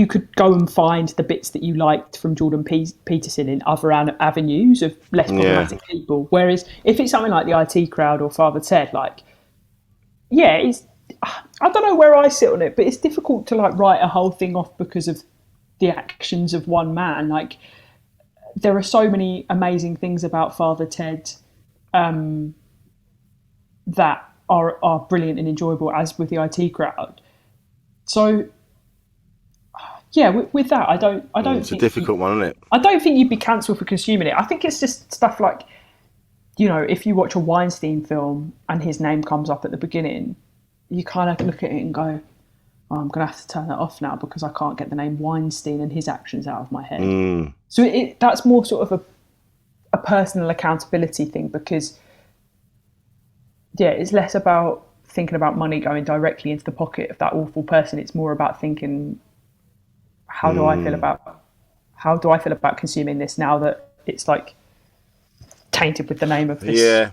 could go and find the bits that you liked from Jordan Peterson in other avenues of less problematic people. Whereas if it's something like the IT crowd or Father Ted, I don't know where I sit on it, but it's difficult to write a whole thing off because of the actions of one man. Like there are so many amazing things about Father Ted that are brilliant and enjoyable, as with the IT crowd. So. Yeah, with that, I don't. It's a difficult one, isn't it? I don't think you'd be cancelled for consuming it. I think it's just stuff like, if you watch a Weinstein film and his name comes up at the beginning, you kind of look at it and go, I'm going to have to turn that off now because I can't get the name Weinstein and his actions out of my head. So that's more sort of a personal accountability thing because, it's less about thinking about money going directly into the pocket of that awful person. It's more about thinking, how do I feel about consuming this now that it's tainted with the name of this?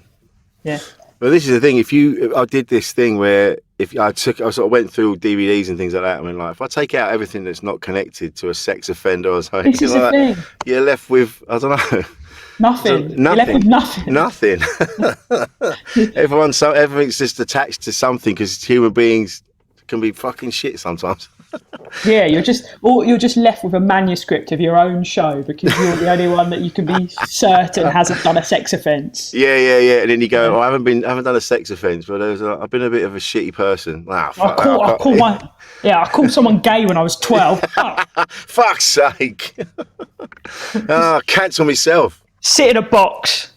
Yeah. Well, this is the thing. I did this thing where I sort of went through DVDs and things like that. I mean, if I take out everything that's not connected to a sex offender or something, this is the thing. You're left with, I don't know. Nothing. You're left with nothing. Nothing. Everything's just attached to something because human beings can be fucking shit sometimes. Yeah, you're just left with a manuscript of your own show because you're the only one that you can be certain hasn't done a sex offence. Yeah. And then you go, I haven't done a sex offence, but I've been a bit of a shitty person. I called someone gay when I was 12. Fuck's sake. Cancel myself. Sit in a box.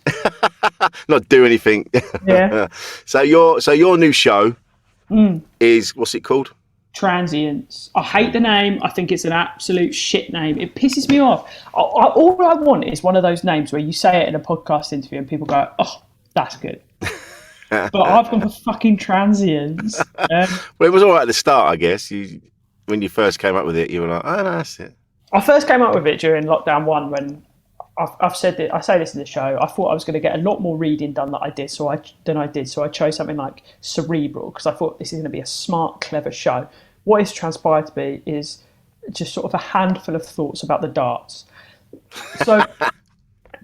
Not do anything. Yeah. So your new show is, what's it called? Transience. I hate the name. I think it's an absolute shit name. It pisses me off. All I want is one of those names where you say it in a podcast interview and people go, oh, that's good. But I've gone for fucking Transience. Well, it was all right at the start, I guess. When you first came up with it, you were like, oh, no, that's it. I first came up with it during lockdown 1 when I've said it. I say this in the show. I thought I was going to get a lot more reading done than I did. So I chose something like cerebral because I thought this is going to be a smart, clever show. What it's transpired to be is just sort of a handful of thoughts about the darts. So,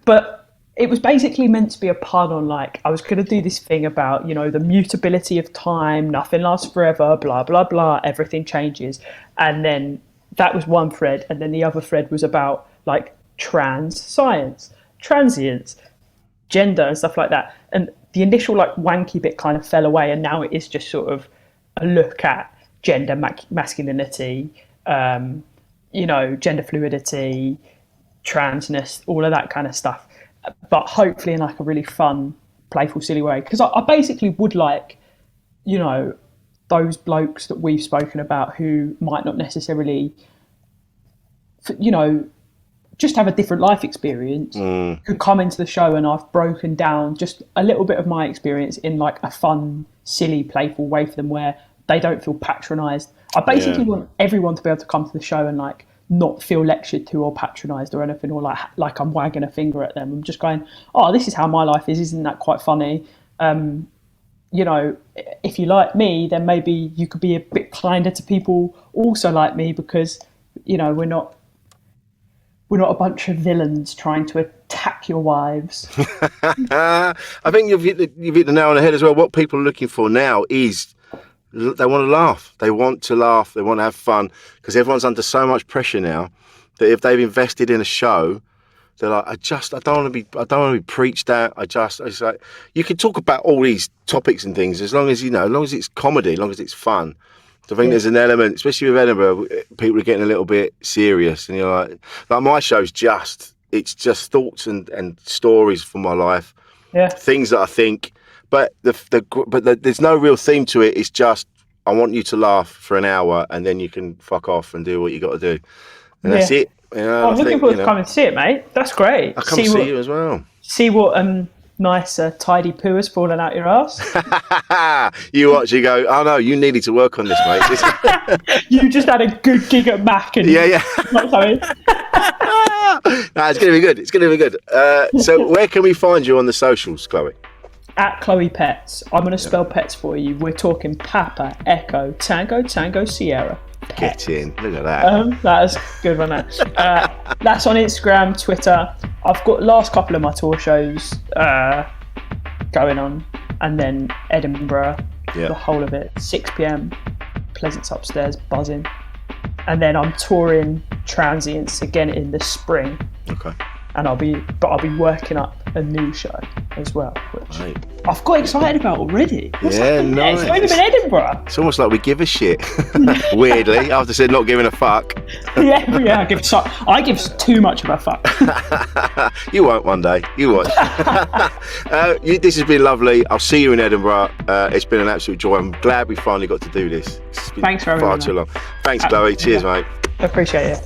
but it was basically meant to be a pun on like I was going to do this thing about the mutability of time, nothing lasts forever, blah blah blah, everything changes, and then that was one thread, and then the other thread was about like trans science, transience, gender and stuff like that. And the initial like wanky bit kind of fell away, and now it is just sort of a look at gender masculinity, gender fluidity, transness, all of that kind of stuff, but hopefully in like a really fun, playful, silly way. Because I basically would like, those blokes that we've spoken about who might not necessarily, just have a different life experience, could come into the show, and I've broken down just a little bit of my experience in like a fun, silly, playful way for them where they don't feel patronised. I basically want everyone to be able to come to the show and like not feel lectured to or patronised or anything, or like I'm wagging a finger at them. I'm just going, oh, this is how my life is. Isn't that quite funny? If you like me, then maybe you could be a bit kinder to people also like me, because we're not a bunch of villains trying to attack your wives. I think you've hit the nail on the head as well. What people are looking for now is they want to laugh. They want to laugh. They want to have fun, because everyone's under so much pressure now that if they've invested in a show, they're like, I don't want to be preached at. It's like, you can talk about all these topics and things as long as as long as it's comedy, as long as it's fun. So I think there's an element, especially with Edinburgh, people are getting a little bit serious, and you're like my show's just thoughts and stories from my life, things that I think, but there's no real theme to it. It's just I want you to laugh for an hour, and then you can fuck off and do what you got to do, and that's it. I'm looking forward to coming to see it, mate. That's great. I'll come see you as well. See what nice tidy poo has fallen out your ass. You watch, you go, oh no, you needed to work on this, mate. You just had a good gig at Mac and not something. No, it's going to be good. It's going to be good. So where can we find you on the socials, Chloe? At Chloe Petts. I'm going to spell Pets for you. We're talking Papa, Echo, Tango, Sierra. Pets. Get in. Look at that. That's a good one. That's on Instagram, Twitter. I've got last couple of my tour shows going on, and then Edinburgh, the whole of it, 6 p.m. Pleasance upstairs, buzzing, and then I'm touring Transience again in the spring. Okay. And I'll be working up a new show as well, which I've got excited about already. Nice. It's not even in Edinburgh. It's almost like we give a shit. Weirdly, after said not giving a fuck. I give too much of a fuck. You won't one day. You won't. This has been lovely. I'll see you in Edinburgh. It's been an absolute joy. I'm glad we finally got to do this. Thanks for having me. Far too long. Thanks, Chloe. Cheers, mate. I appreciate it.